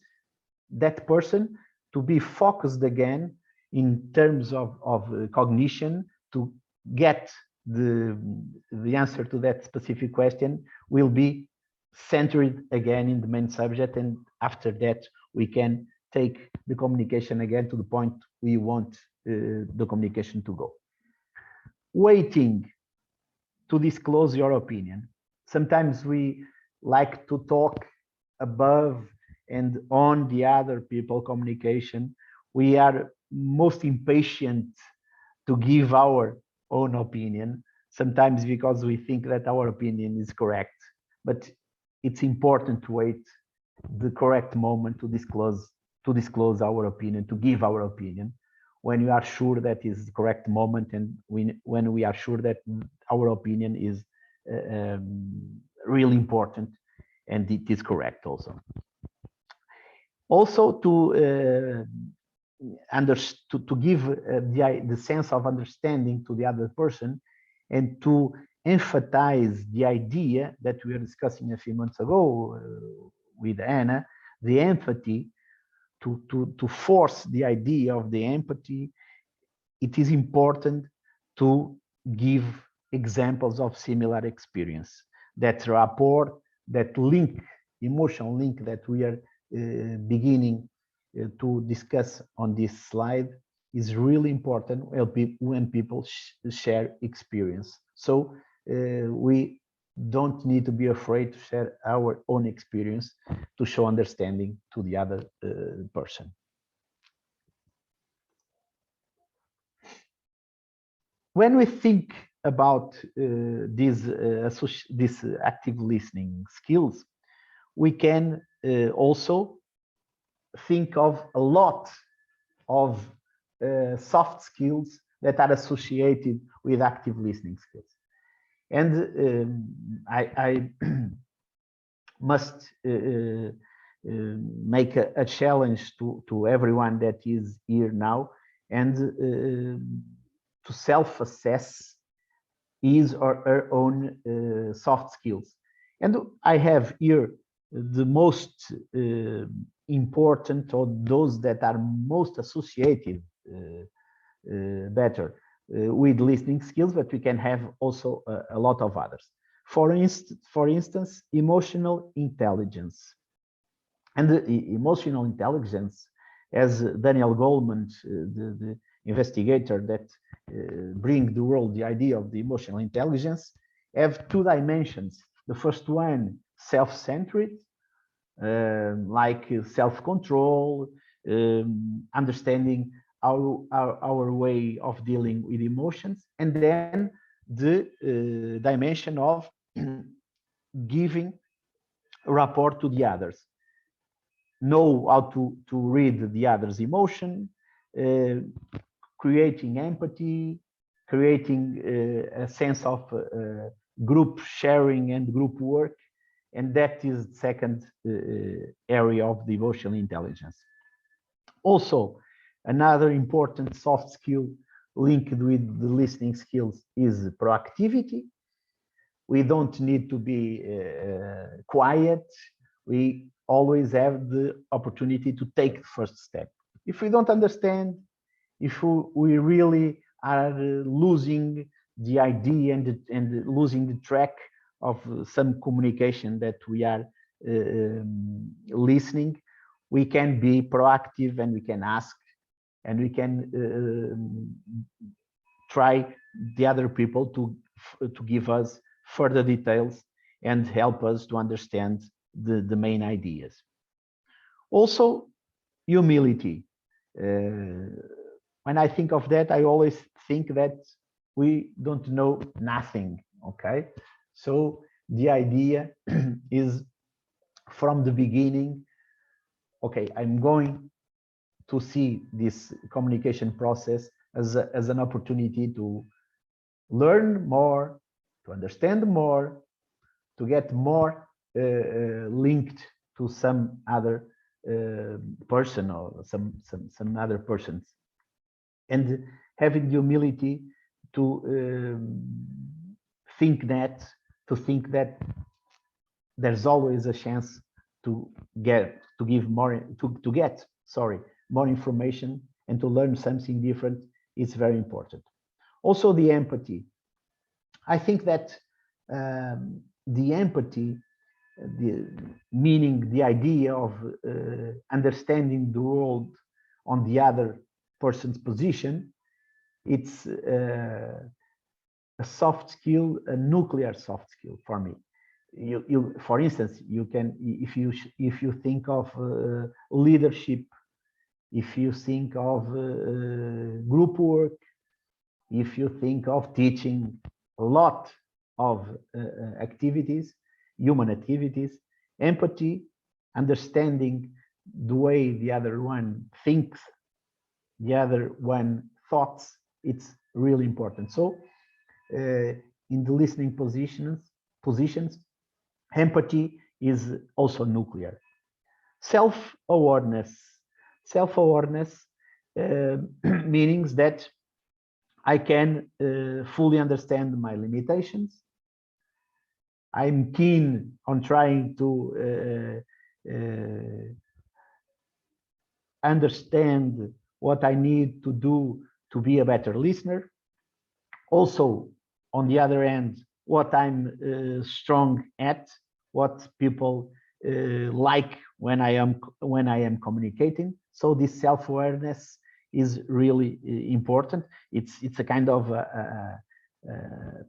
that person to be focused again in terms of cognition to get the answer to that specific question will be centered again in the main subject, and after that we can take the communication again to the point we want the communication to go. Waiting to disclose your opinion. Sometimes we like to talk above and on the other people communication. We are most impatient to give our own opinion, sometimes because we think that our opinion is correct, but it's important to wait the correct moment to disclose our opinion, to give our opinion, when you are sure that is the correct moment, and when we are sure that our opinion is really important and it is correct also. Also to give the sense of understanding to the other person, and to emphasize the idea that we were discussing a few months ago with Anna, the empathy, to force the idea of the empathy. It is important to give examples of similar experience, that rapport, that link, emotional link that we are beginning to discuss on this slide is really important when people share experience. So we don't need to be afraid to share our own experience to show understanding to the other person. when we think about these active listening skills, we can also think of a lot of soft skills that are associated with active listening skills. And I must make a challenge to everyone that is here now, and to self-assess his or her own soft skills. And I have here the most important, or those that are most associated better with listening skills, but we can have also a lot of others. For instance, emotional intelligence. And the emotional intelligence, as Daniel Goleman, the investigator that bring the world the idea of the emotional intelligence, have two dimensions. The first one, self-centered, like self-control, understanding our way of dealing with emotions, and then the dimension of giving rapport to the others, know how to read the other's emotion, creating empathy, creating a sense of group sharing and group work, and that is the second area of the emotional intelligence. Also, another important soft skill linked with the listening skills is proactivity. We don't need to be quiet. We always have the opportunity to take the first step. If we don't understand, if we really are losing the idea and losing the track of some communication that we are listening, we can be proactive, and we can ask, and we can try the other people to give us further details and help us to understand the main ideas. Also, humility. When I think of that, I always think that we don't know nothing, okay? So the idea is from the beginning, okay, I'm going to see this communication process as an opportunity to learn more, to understand more, to get more linked to some other person or some other persons, and having the humility to think that there's always a chance to get more information and to learn something different is very important. Also, the empathy. I think that the empathy, meaning the idea of understanding the world on the other person's position, it's a soft skill, a nuclear soft skill for me. You for instance, you can, if you think of leadership, if you think of group work, if you think of teaching, a lot of activities, human activities, empathy, understanding the way the other one thinks, the other one thoughts, it's really important. So in the listening positions, empathy is also nuclear. Self-awareness. Self-awareness means that I can fully understand my limitations. I'm keen on trying to understand what I need to do to be a better listener. Also, on the other hand, what I'm strong at, what people like when I am communicating. So this self-awareness is really important. It's a kind of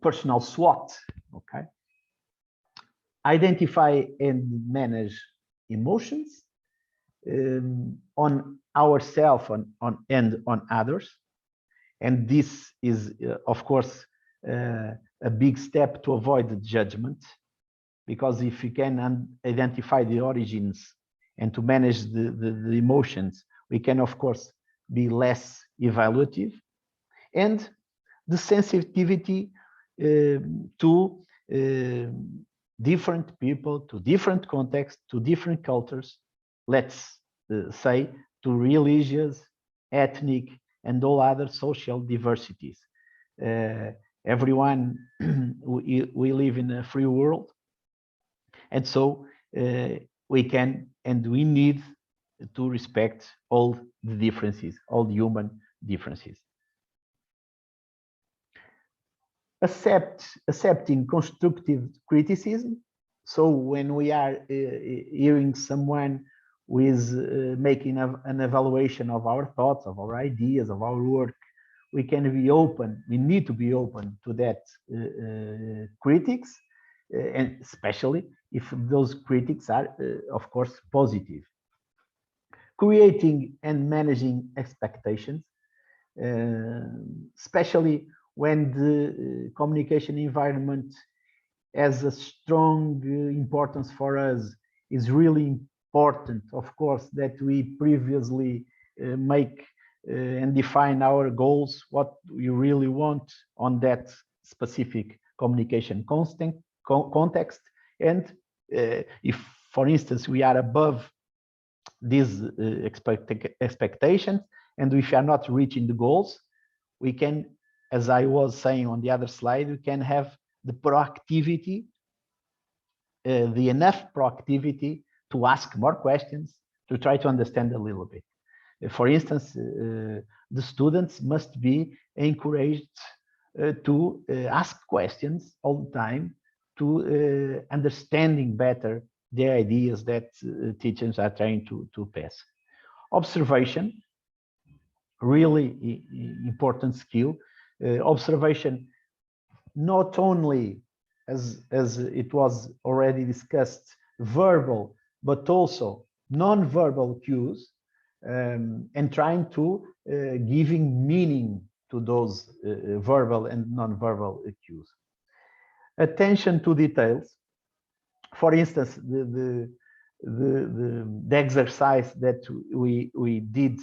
personal SWOT. Okay. Identify and manage emotions on ourselves and on others, And this is, of course, a big step to avoid the judgment, because if you can identify the origins and to manage the emotions, we can, of course, be less evaluative. And the sensitivity to different people, to different contexts, to different cultures, let's say to religious, ethnic, and all other social diversities. Everyone, we live in a free world, and so we can and we need to respect all the differences, all the human differences. Accepting constructive criticism. So when we are hearing someone who is making an evaluation of our thoughts, of our ideas, of our work, we can be open, we need to be open to that critics, and especially if those critics are, of course, positive. Creating and managing expectations, especially when the communication environment has a strong importance for us, is really important, of course, that we previously make and define our goals, what we really want on that specific communication context. And if, for instance, we are above these expectations, and if we are not reaching the goals, we can, as I was saying on the other slide, we can have the proactivity, the enough proactivity to ask more questions, to try to understand a little bit. For instance, the students must be encouraged to ask questions all the time, to understanding better the ideas that teachers are trying to pass. Observation, really important skill. Observation, not only as it was already discussed, verbal, but also non-verbal cues, and trying to giving meaning to those verbal and non-verbal cues. Attention to details. For instance, the exercise that we did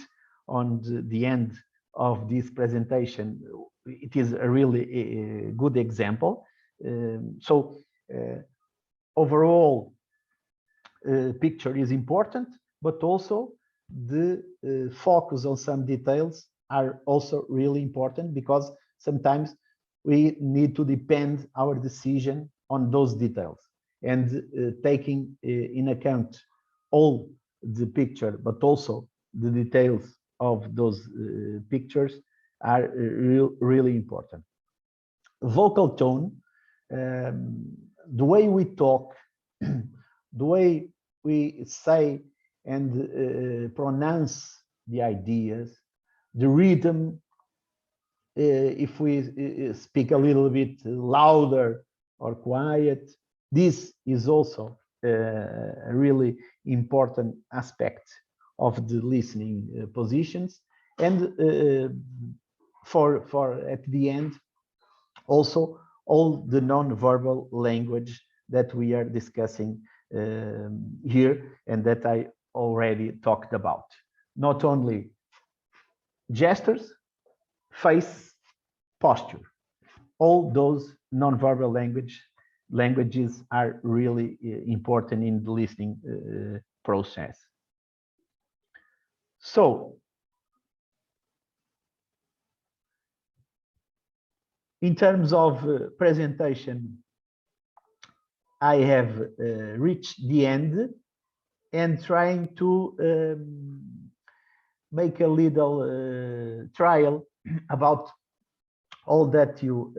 on the end of this presentation, it is a really good example. Overall picture is important, but also the focus on some details are also really important, because sometimes we need to depend our decision on those details, and taking in account all the picture, but also the details of those pictures are really important. Vocal tone, the way we talk, the way we say and pronounce the ideas, the rhythm, if we speak a little bit louder or quiet, this is also a really important aspect of the listening positions. And for at the end, also all the non-verbal language that we are discussing here and that I already talked about. Not only gestures, face, posture, all those non-verbal languages are really important in the listening process. So, in terms of presentation, I have reached the end and trying to make a little trial about all that you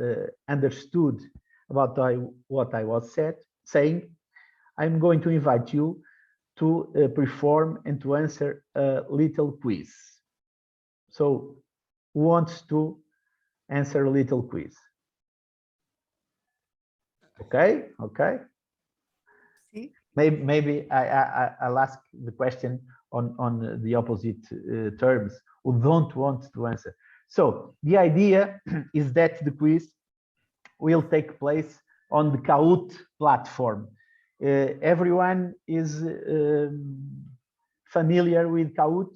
understood about what I was saying. I'm going to invite you to perform and to answer a little quiz. So, who wants to answer a little quiz? Okay, okay. Maybe I'll ask the question on the opposite terms, who don't want to answer. So the idea is that the quiz will take place on the Kahoot platform. Everyone is familiar with Kahoot?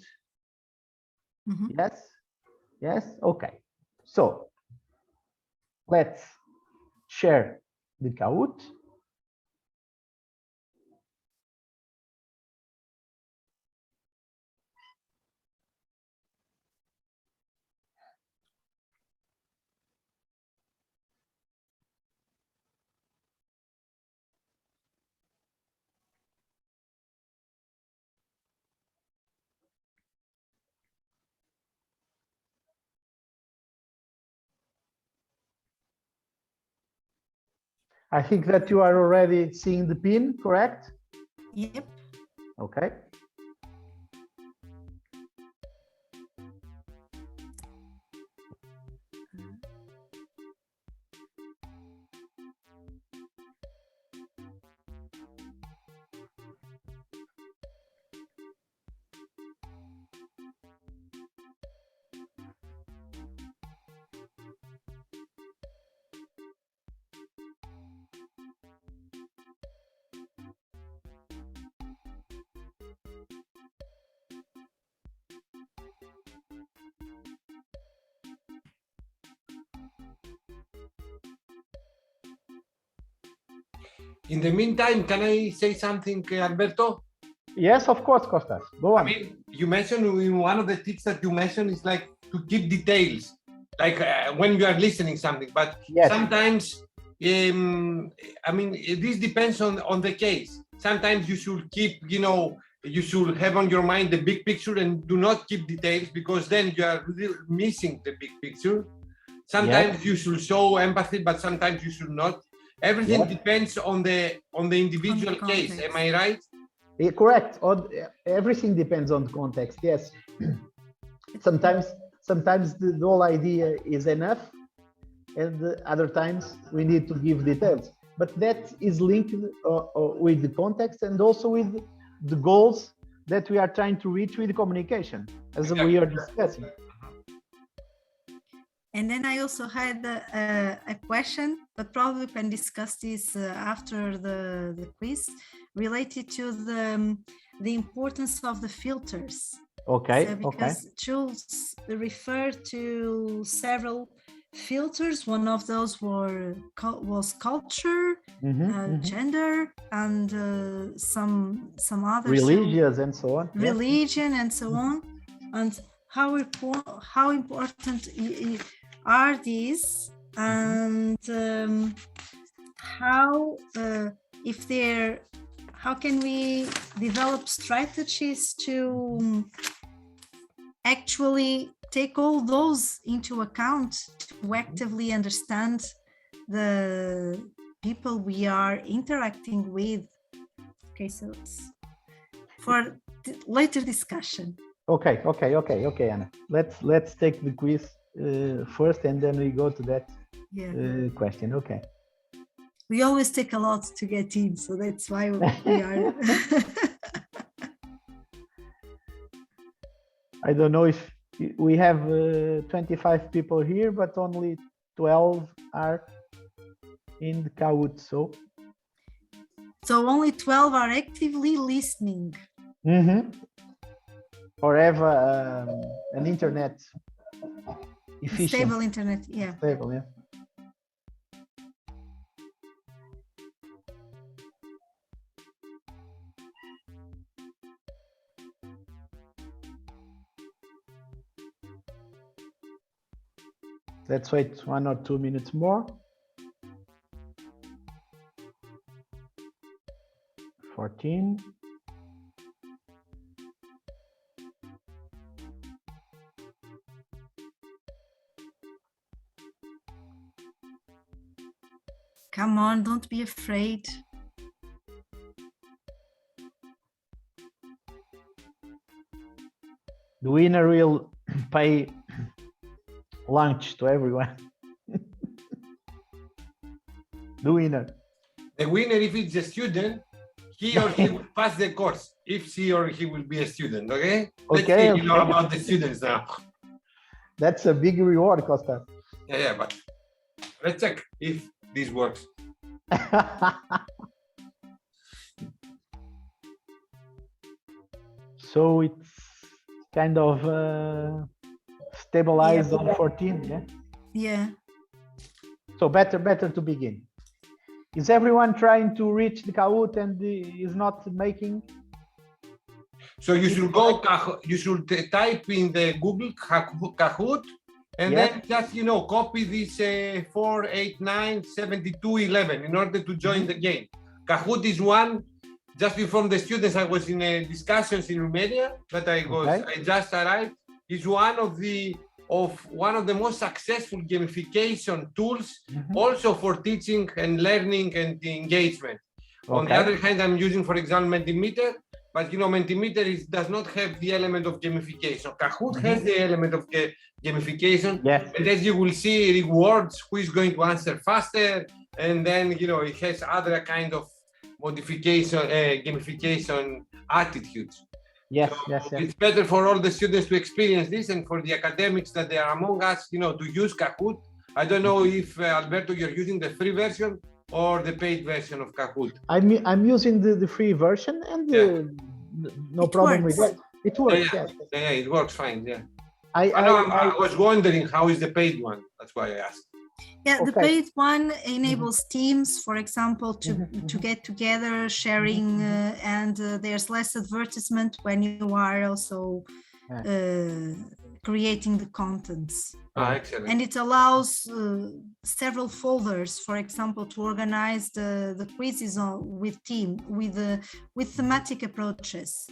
Mhm. Yes? Yes? Okay. So let's share the Kahoot. I think that you are already seeing the pin, correct? Yep. Okay. In the meantime, can I say something, Alberto? Yes, of course, Costas. Go I on. mean, you mentioned in one of the tips that you mentioned is like to keep details, like when you are listening something. But Yes. sometimes, I mean, this depends on the case. Sometimes you should keep, you know, you should have on your mind the big picture and do not keep details, because then you are really missing the big picture. Sometimes you should show empathy, but sometimes you should not. Everything depends on the individual case. Am I right? Correct. Everything depends on the context. Yes. Sometimes the whole idea is enough, and other times we need to give details. But that is linked with the context and also with the goals that we are trying to reach with the communication, as we are discussing. And then I also had a question, but probably we can discuss this after the quiz, related to the importance of the filters. Okay. So because Jules referred to several filters. One of those was culture, gender, and some other religious and so on. Religion and so on. And how important are these, and how can we develop strategies to actually take all those into account to actively understand the people we are interacting with? Okay, so it's for later discussion. Okay, Anna. Let's take the quiz first, and then we go to that question. Okay. We always take a lot to get in, so that's why we are. I don't know if we have 25 people here, but only 12 are in the Kahoot. So only 12 are actively listening. Or have an internet efficient. Stable internet, yeah. Stable, yeah. Let's wait 1 or 2 minutes more. 14. Come on, don't be afraid. The winner will pay lunch to everyone. The winner. The winner, if it's a student, he or she will pass the course. If she or he will be a student, okay? Let's see, about the students now. That's a big reward, Costa. Yeah, but let's check if this works. So it's kind of stabilized on 14, yeah? Yeah. So better to begin. Is everyone trying to reach the Kahoot and is not making? So you should go, you should type in the Google Kahoot, and then just, you know, copy this 4897211 in order to join the game. Kahoot is one. Just before the students, I was in discussions in Romania that I just arrived. It's one of the most successful gamification tools, also for teaching and learning and engagement. On the other hand, I'm using, for example, Mentimeter, but you know, Mentimeter does not have the element of gamification. Kahoot has the element of gamification, and as you will see, rewards who is going to answer faster, and then you know it has other kind of modification, gamification attitudes. Yes, so yes. It's better for all the students to experience this, and for the academics that they are among us, you know, to use Kahoot. I don't know if Alberto, you're using the free version or the paid version of Kahoot. I'm using the free version, and no problem with that. It works. Yeah, it works fine. Yeah. I was wondering how is the paid one. That's why I asked. Yeah, the paid one enables teams, for example, to get together, sharing, and there's less advertisement when you are also creating the contents. Excellent. And it allows several folders, for example, to organize the quizzes with thematic approaches.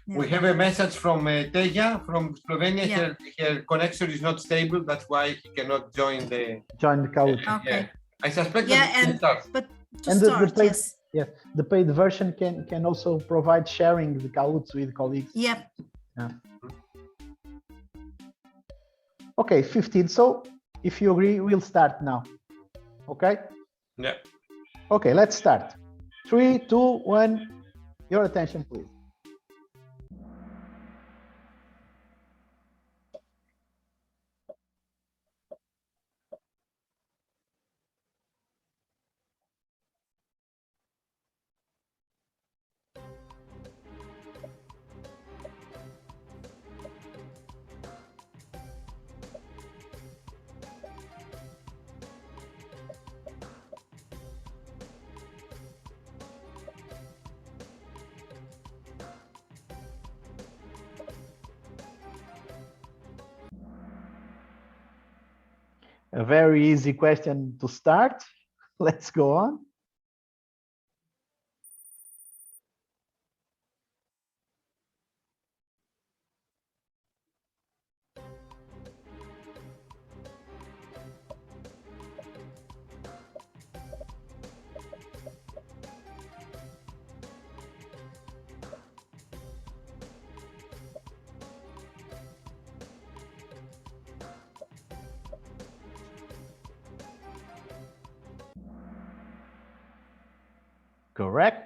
We have a message from Teja from Slovenia. Her connection is not stable. That's why he cannot join the Kahoot. Okay. I suspect but to start, the paid version can also provide sharing the Kahoots with colleagues. Yep. Yeah. Okay, 15. So if you agree, we'll start now. Okay? Yeah. Okay, let's start. 3, 2, 1. Your attention, please. A very easy question to start. Let's go on. Correct.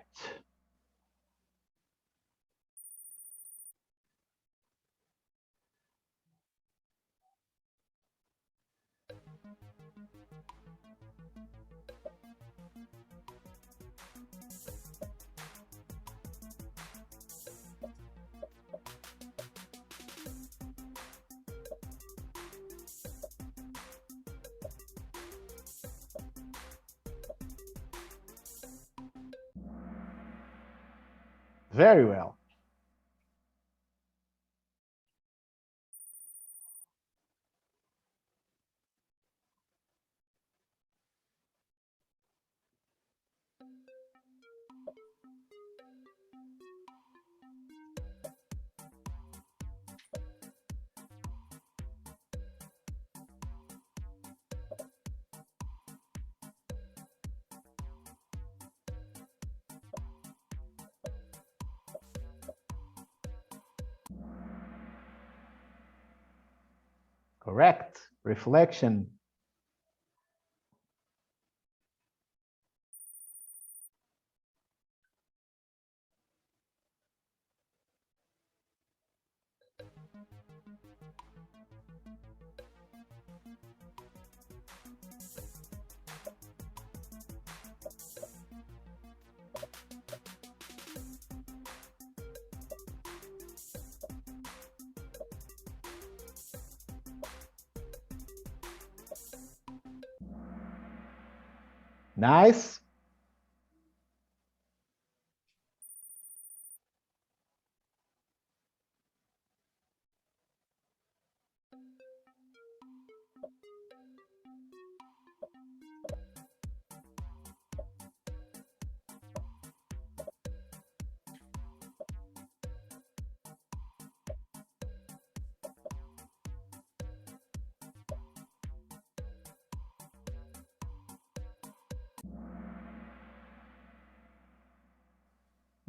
Very well. Correct. Reflection. Nice.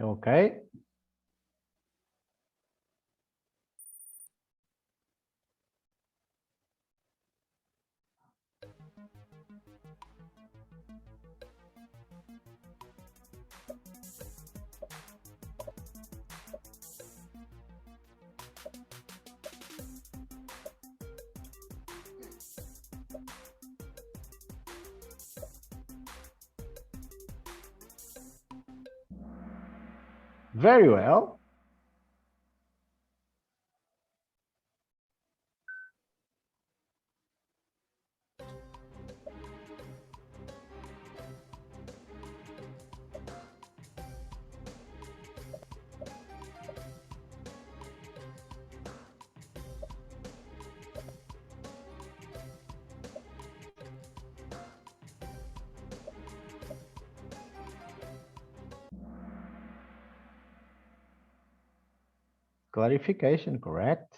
Okay. Very well. Clarification, correct.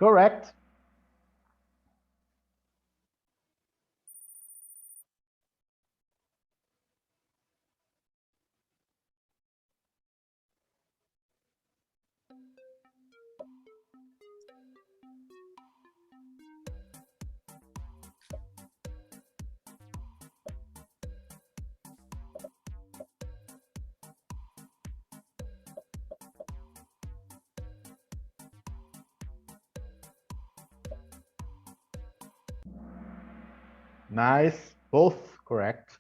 Correct. Nice. Both correct.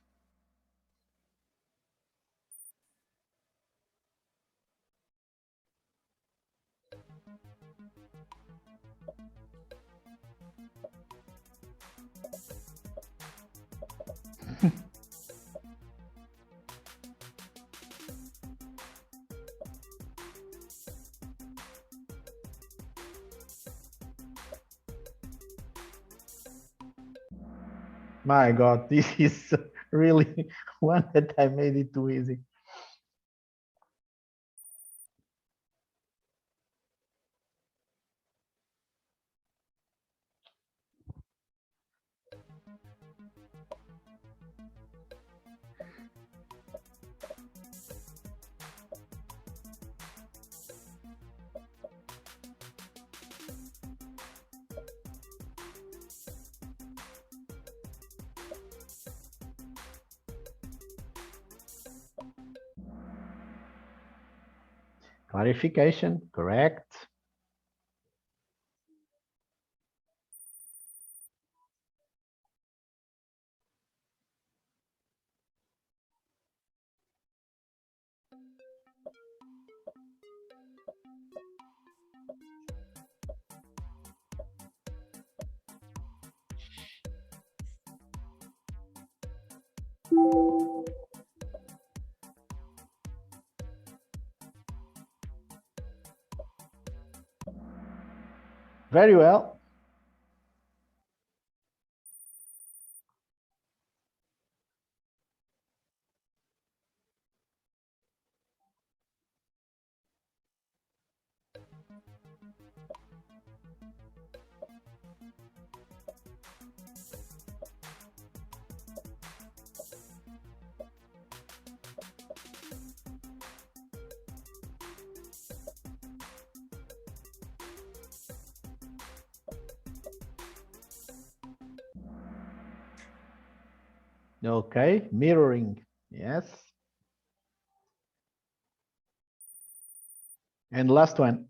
My God, this is really one that I made it too easy. Clarification, correct. Very well. Okay, mirroring, yes. And last one.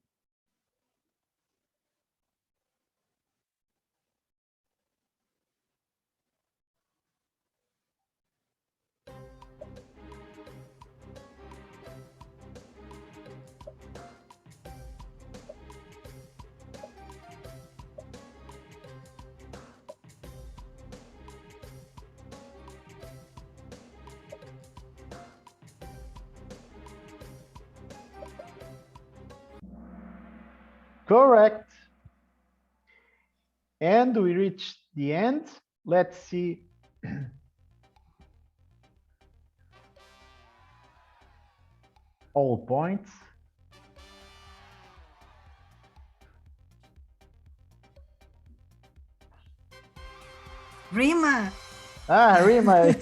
Correct. And we reached the end. Let's see. All points. Rima, Ah, Rima.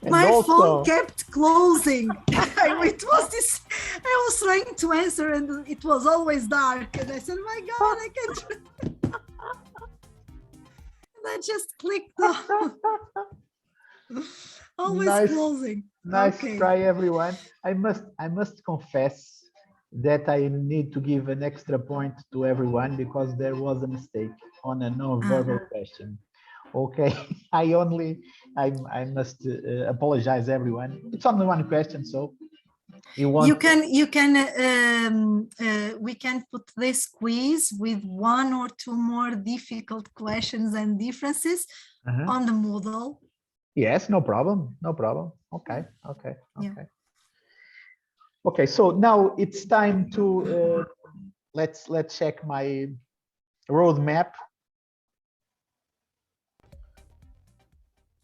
And my also, phone kept closing. It was this. I was trying to answer, and it was always dark. And I said, "My God, I can't." And I just clicked on. Always Nice. closing. Nice Okay. try, everyone. I must confess that I need to give an extra point to everyone because there was a mistake on a non-verbal question. Okay, I must apologize, everyone. It's only one question, so we can put this quiz with one or two more difficult questions and differences on the Moodle. Yes, no problem, no problem. Okay. Yeah. Okay, so now it's time to let's check my roadmap.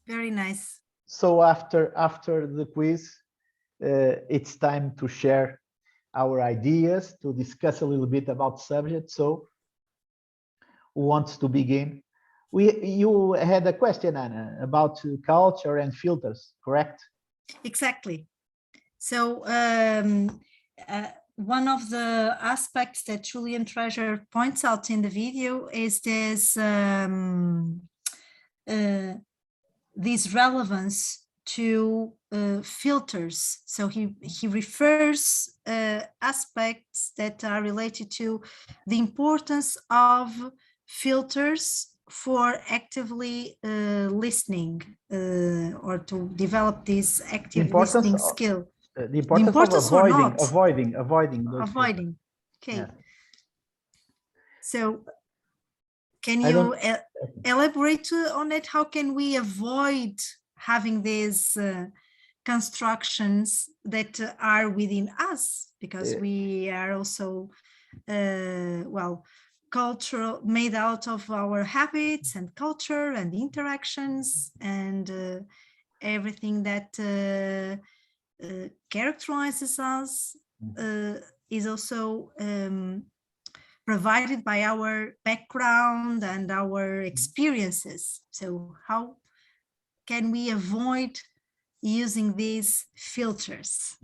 Very nice. So after the quiz, it's time to share our ideas, to discuss a little bit about subject. So who wants to begin? You had a question, Anna, about culture and filters, correct? Exactly. So one of the aspects that Julian Treasure points out in the video is this relevance to filters. So he refers aspects that are related to the importance of filters for actively listening or to develop this active listening skill. The importance of avoiding those filters. Okay. Yeah. So can you elaborate on it? How can we avoid having these constructions that are within us? Because we are also, cultural, made out of our habits and culture and interactions and everything that characterizes us is also provided by our background and our experiences. So how can we avoid using these filters?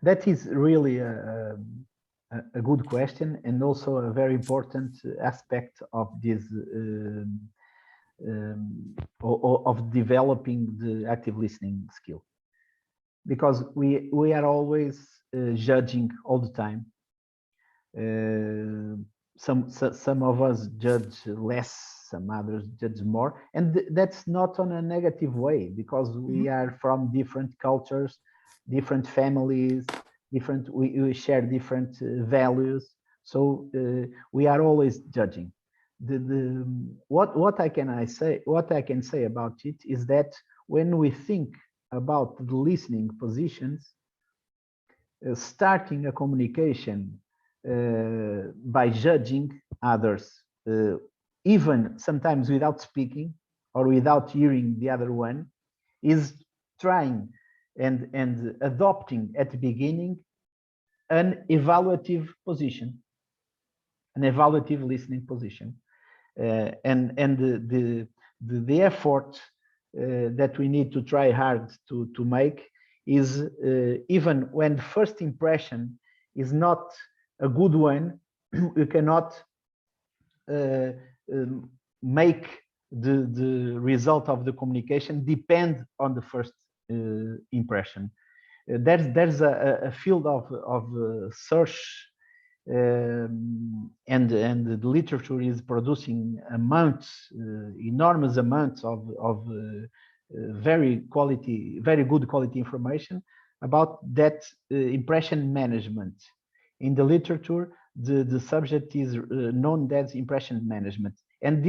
That is really a good question, and also a very important aspect of this of developing the active listening skill, because we are always judging all the time. Some of us judge less, some others judge more, and that's not on a negative way, because we are from different cultures, different families, we share different values, so we are always judging. What I can say about it is that when we think about the listening positions, starting a communication by judging others, even sometimes without speaking or without hearing the other one, is trying and adopting at the beginning an evaluative position, an evaluative listening position, and the effort that we need to try hard to make is, even when the first impression is not a good one, you cannot make the result of the communication depend on the first impression. there's a field of search, and the literature is producing enormous amounts of very good quality information about that impression management. In the literature, the subject is known as impression management, and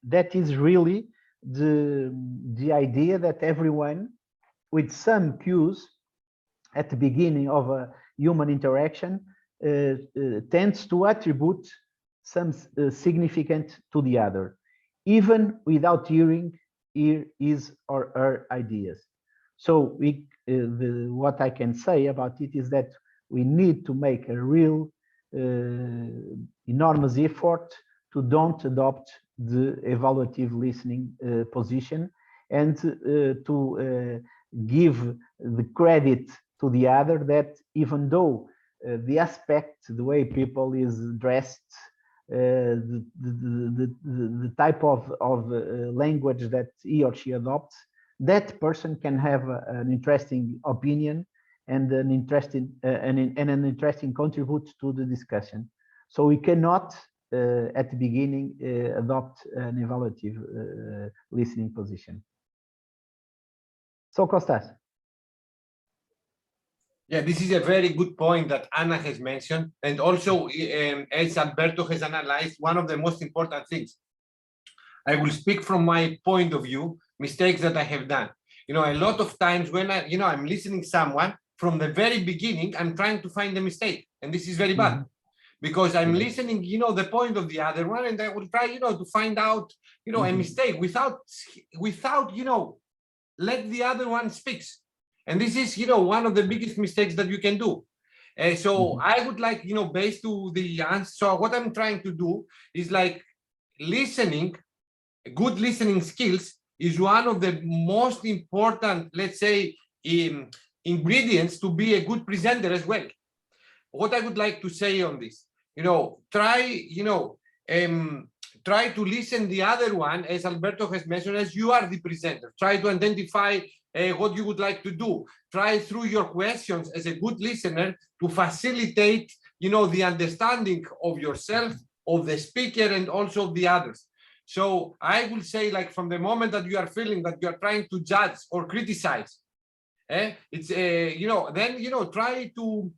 that is really the idea that everyone, with some cues at the beginning of a human interaction, tends to attribute some significant to the other, even without hearing his or her ideas. So what I can say about it is that we need to make a real enormous effort to don't adopt the evaluative listening position, and to give the credit to the other, that even though the aspect, the way people is dressed, the type of language that he or she adopts, that person can have an interesting opinion and an interesting contribute to the discussion. So we cannot at the beginning adopt an evaluative listening position. So Costas. Yeah, this is a very good point that Anna has mentioned. And also, as Alberto has analyzed, one of the most important things, I will speak from my point of view, mistakes that I have done. A lot of times when I'm listening to someone, from the very beginning, I'm trying to find a mistake. And this is very bad. Because I'm listening, the point of the other one, and I will try, to find out, a mistake without, let the other one speak. And this is, one of the biggest mistakes that you can do. So I would like, based to the answer, so what I'm trying to do is like listening, good listening skills is one of the most important, let's say, ingredients to be a good presenter as well. What I would like to say on this, try to listen the other one, as Alberto has mentioned, as you are the presenter. Try to identify what you would like to do. Try through your questions as a good listener to facilitate, the understanding of yourself, of the speaker, and also of the others. So I will say, like, from the moment that you are feeling that you are trying to judge or criticize, it's then try to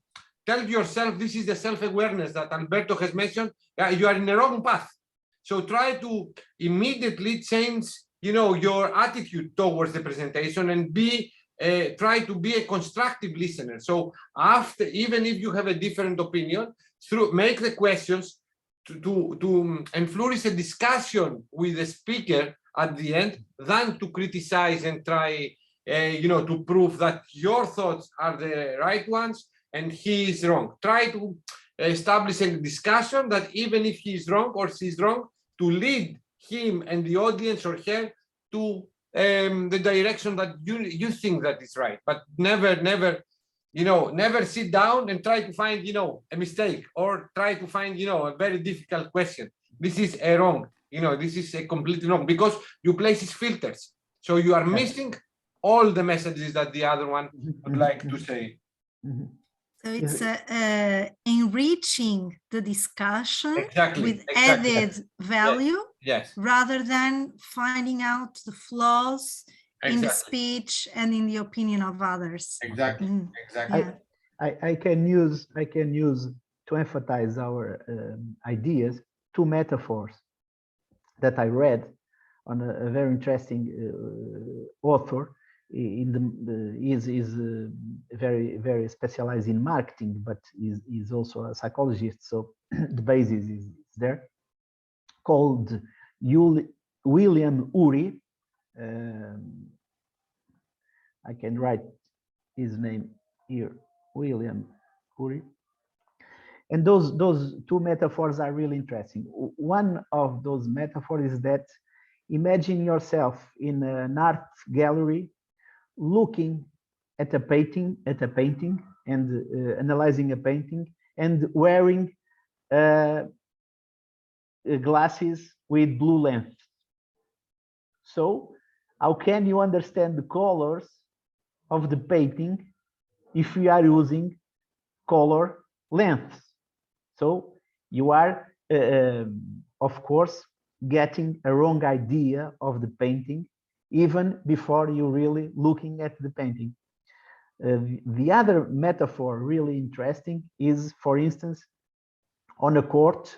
tell yourself, this is the self-awareness that Alberto has mentioned. You are in the wrong path. So try to immediately change, your attitude towards the presentation, and try to be a constructive listener. So after, even if you have a different opinion, make the questions to and flourish a discussion with the speaker at the end, than to criticize and try, to prove that your thoughts are the right ones and he is wrong. Try to establish a discussion that even if he is wrong or she is wrong, to lead him and the audience or her to the direction that you think that is right. But never sit down and try to find, a mistake, or try to find, a very difficult question. This is a wrong, this is a completely wrong, because you place these filters. So you are missing all the messages that the other one would like to say. So it's enriching the discussion with added value, rather than finding out the flaws in the speech and in the opinion of others. Exactly. Yeah. I can use to emphasize our ideas, two metaphors that I read on a very interesting author. Is very specialized in marketing, but is also a psychologist, so the basis is there, called William Ury. I can write his name here, William Ury. And those two metaphors are really interesting. One of those metaphors is that imagine yourself in an art gallery, looking at a painting and analyzing a painting, and wearing glasses with blue lens. So how can you understand the colors of the painting if we are using color lengths. So you are, of course, getting a wrong idea of the painting even before you really looking at the painting. The other metaphor really interesting is, for instance, on a court,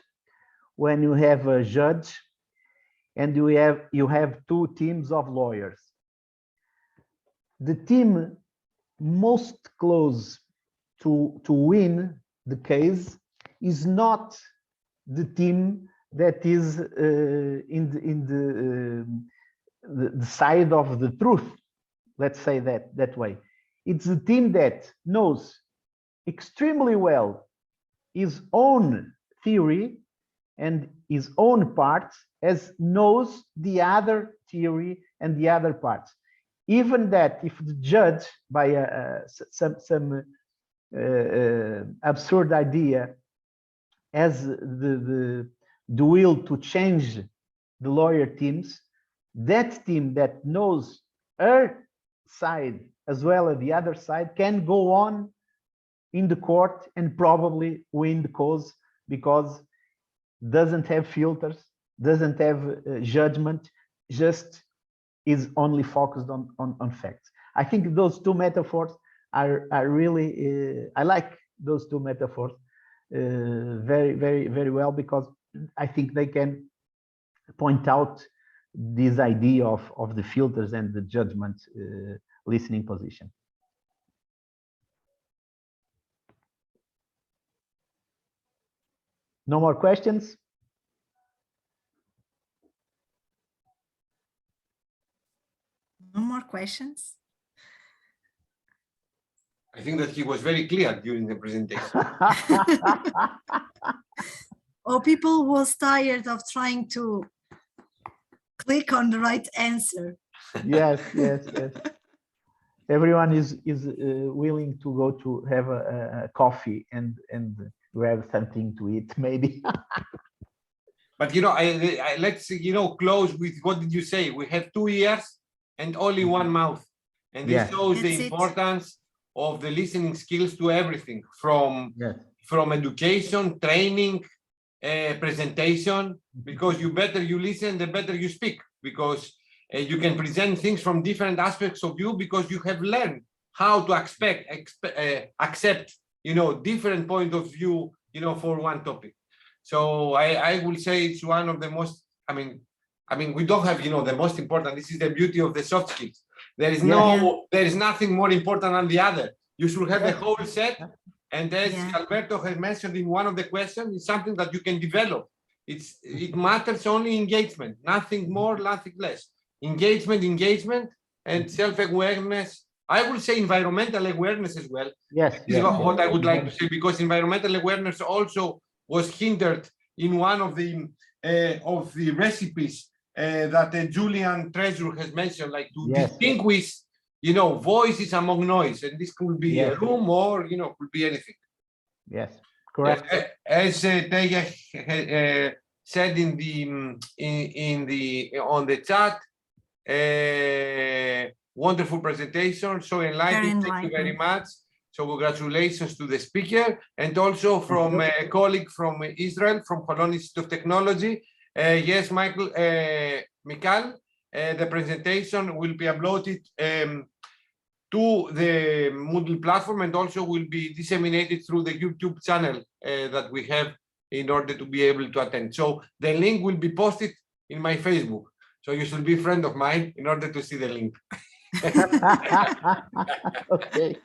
when you have a judge and you have two teams of lawyers. The team most close to win the case is not the team that is in the side of the truth, let's say that way. It's the team that knows extremely well his own theory and his own parts, as knows the other theory and the other parts. Even that, if the judge, by some absurd idea, has the will to change the lawyer teams, that team that knows her side as well as the other side can go on in the court and probably win the cause, because doesn't have filters, doesn't have judgment, just is only focused on facts. I think those two metaphors are really, I like those two metaphors very well, because I think they can point out this idea of the filters and the judgment listening position. No more questions? No more questions? I think that he was very clear during the presentation. Or people was tired of trying to click on the right answer. Yes. Everyone is willing to go to have a coffee and grab something to eat, maybe. But I let's close with, what did you say? We have 2 ears and only one mouth, and this shows the importance of the listening skills to everything, from education, training, presentation, because the better you listen, the better you speak, because you can present things from different aspects of you, because you have learned how to accept different point of view for one topic. So I will say it's one of the most, I mean we don't have the most important. This is the beauty of the soft skills. There is there is nothing more important than the other. You should have the whole set. And as Alberto has mentioned in one of the questions, it's something that you can develop. It matters only engagement, nothing more, nothing less. Engagement, and self-awareness. I will say environmental awareness as well. This is what I would like to say, because environmental awareness also was hindered in one of the recipes that Julian Treasure has mentioned, like to distinguish voices among noise, and this could be a room, or could be anything. Yes, correct. As Teja said on the chat, wonderful presentation, so enlightening. Thank you very much. So congratulations to the speaker, and also from a colleague from Israel, from Holon Institute of Technology. Yes, Michael, the presentation will be uploaded to the Moodle platform, and also will be disseminated through the YouTube channel that we have in order to be able to attend. So the link will be posted in my Facebook. So you should be a friend of mine in order to see the link. Okay.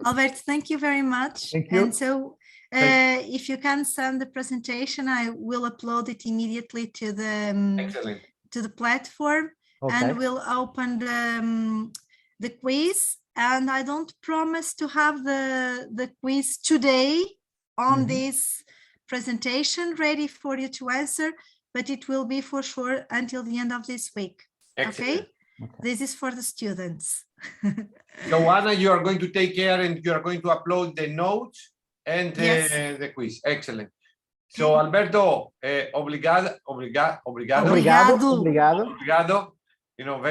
Albert, thank you very much. Thank you. And so if you can send the presentation, I will upload it immediately to the platform. And we'll open the quiz. And I don't promise to have the quiz today on this presentation ready for you to answer, but it will be for sure until the end of this week. Okay? This is for the students. So Anna, you are going to take care, and you are going to upload the notes and the quiz. Excellent. So Alberto, obrigado.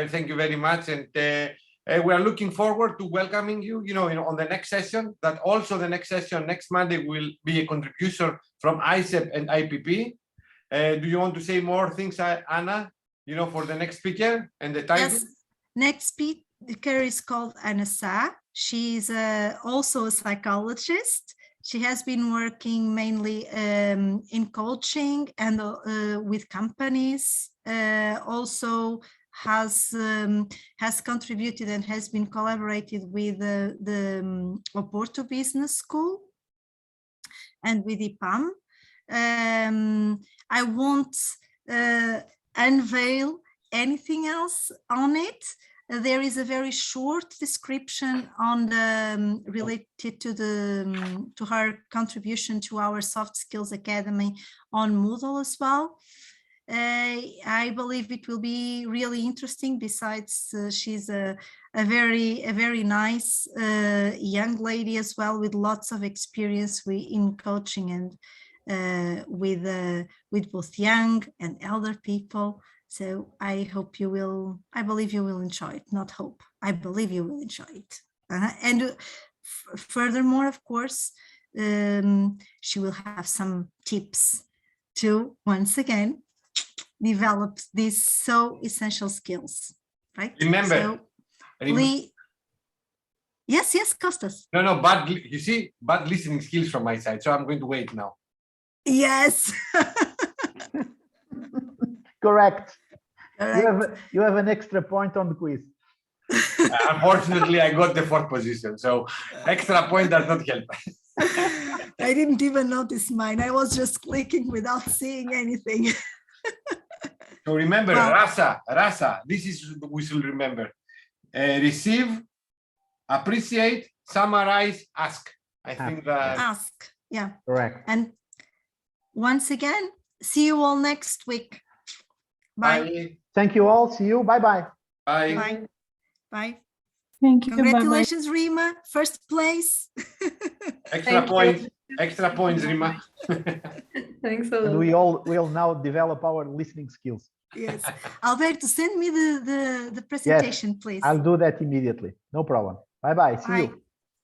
Thank you very much. And We are looking forward to welcoming you, on the next session. That also the next session, next Monday, will be a contribution from ISEP and IPP. Do you want to say more things, Anna, for the next speaker and the title? Yes, next speaker is called Anna Sa. She's also a psychologist. She has been working mainly in coaching and with companies. Also has contributed and has been collaborated with the Alberto Business School and with IPAM. I won't unveil anything else on it. There is a very short description on the related to her contribution to our Soft Skills Academy on Moodle as well. I believe it will be really interesting. Besides, she's a very nice young lady as well, with lots of experience in coaching and with both young and elder people. So I believe you will enjoy it. Not hope, I believe you will enjoy it. And furthermore, of course, she will have some tips to, once again, develop these so essential skills, right? Remember. Yes, Costas. No, you see, bad listening skills from my side. So I'm going to wait now. Yes. Correct. You have an extra point on the quiz. Unfortunately, I got the 4th position, so extra point does not help. I didn't even notice mine. I was just clicking without seeing anything. So remember, RASA, this is what we should remember. Receive, appreciate, summarize, ask. I think that... Ask, yeah. Correct. And once again, see you all next week. Bye. Bye. Thank you all. See you. Bye-bye. Bye. Bye. Bye. Thank you. Congratulations, Rima. First place. Extra points, Rima. Thanks a lot. And we all now develop our listening skills. Yes. Alberto, send me the presentation, please. I'll do that immediately. No problem. Bye-bye. See you. Bye.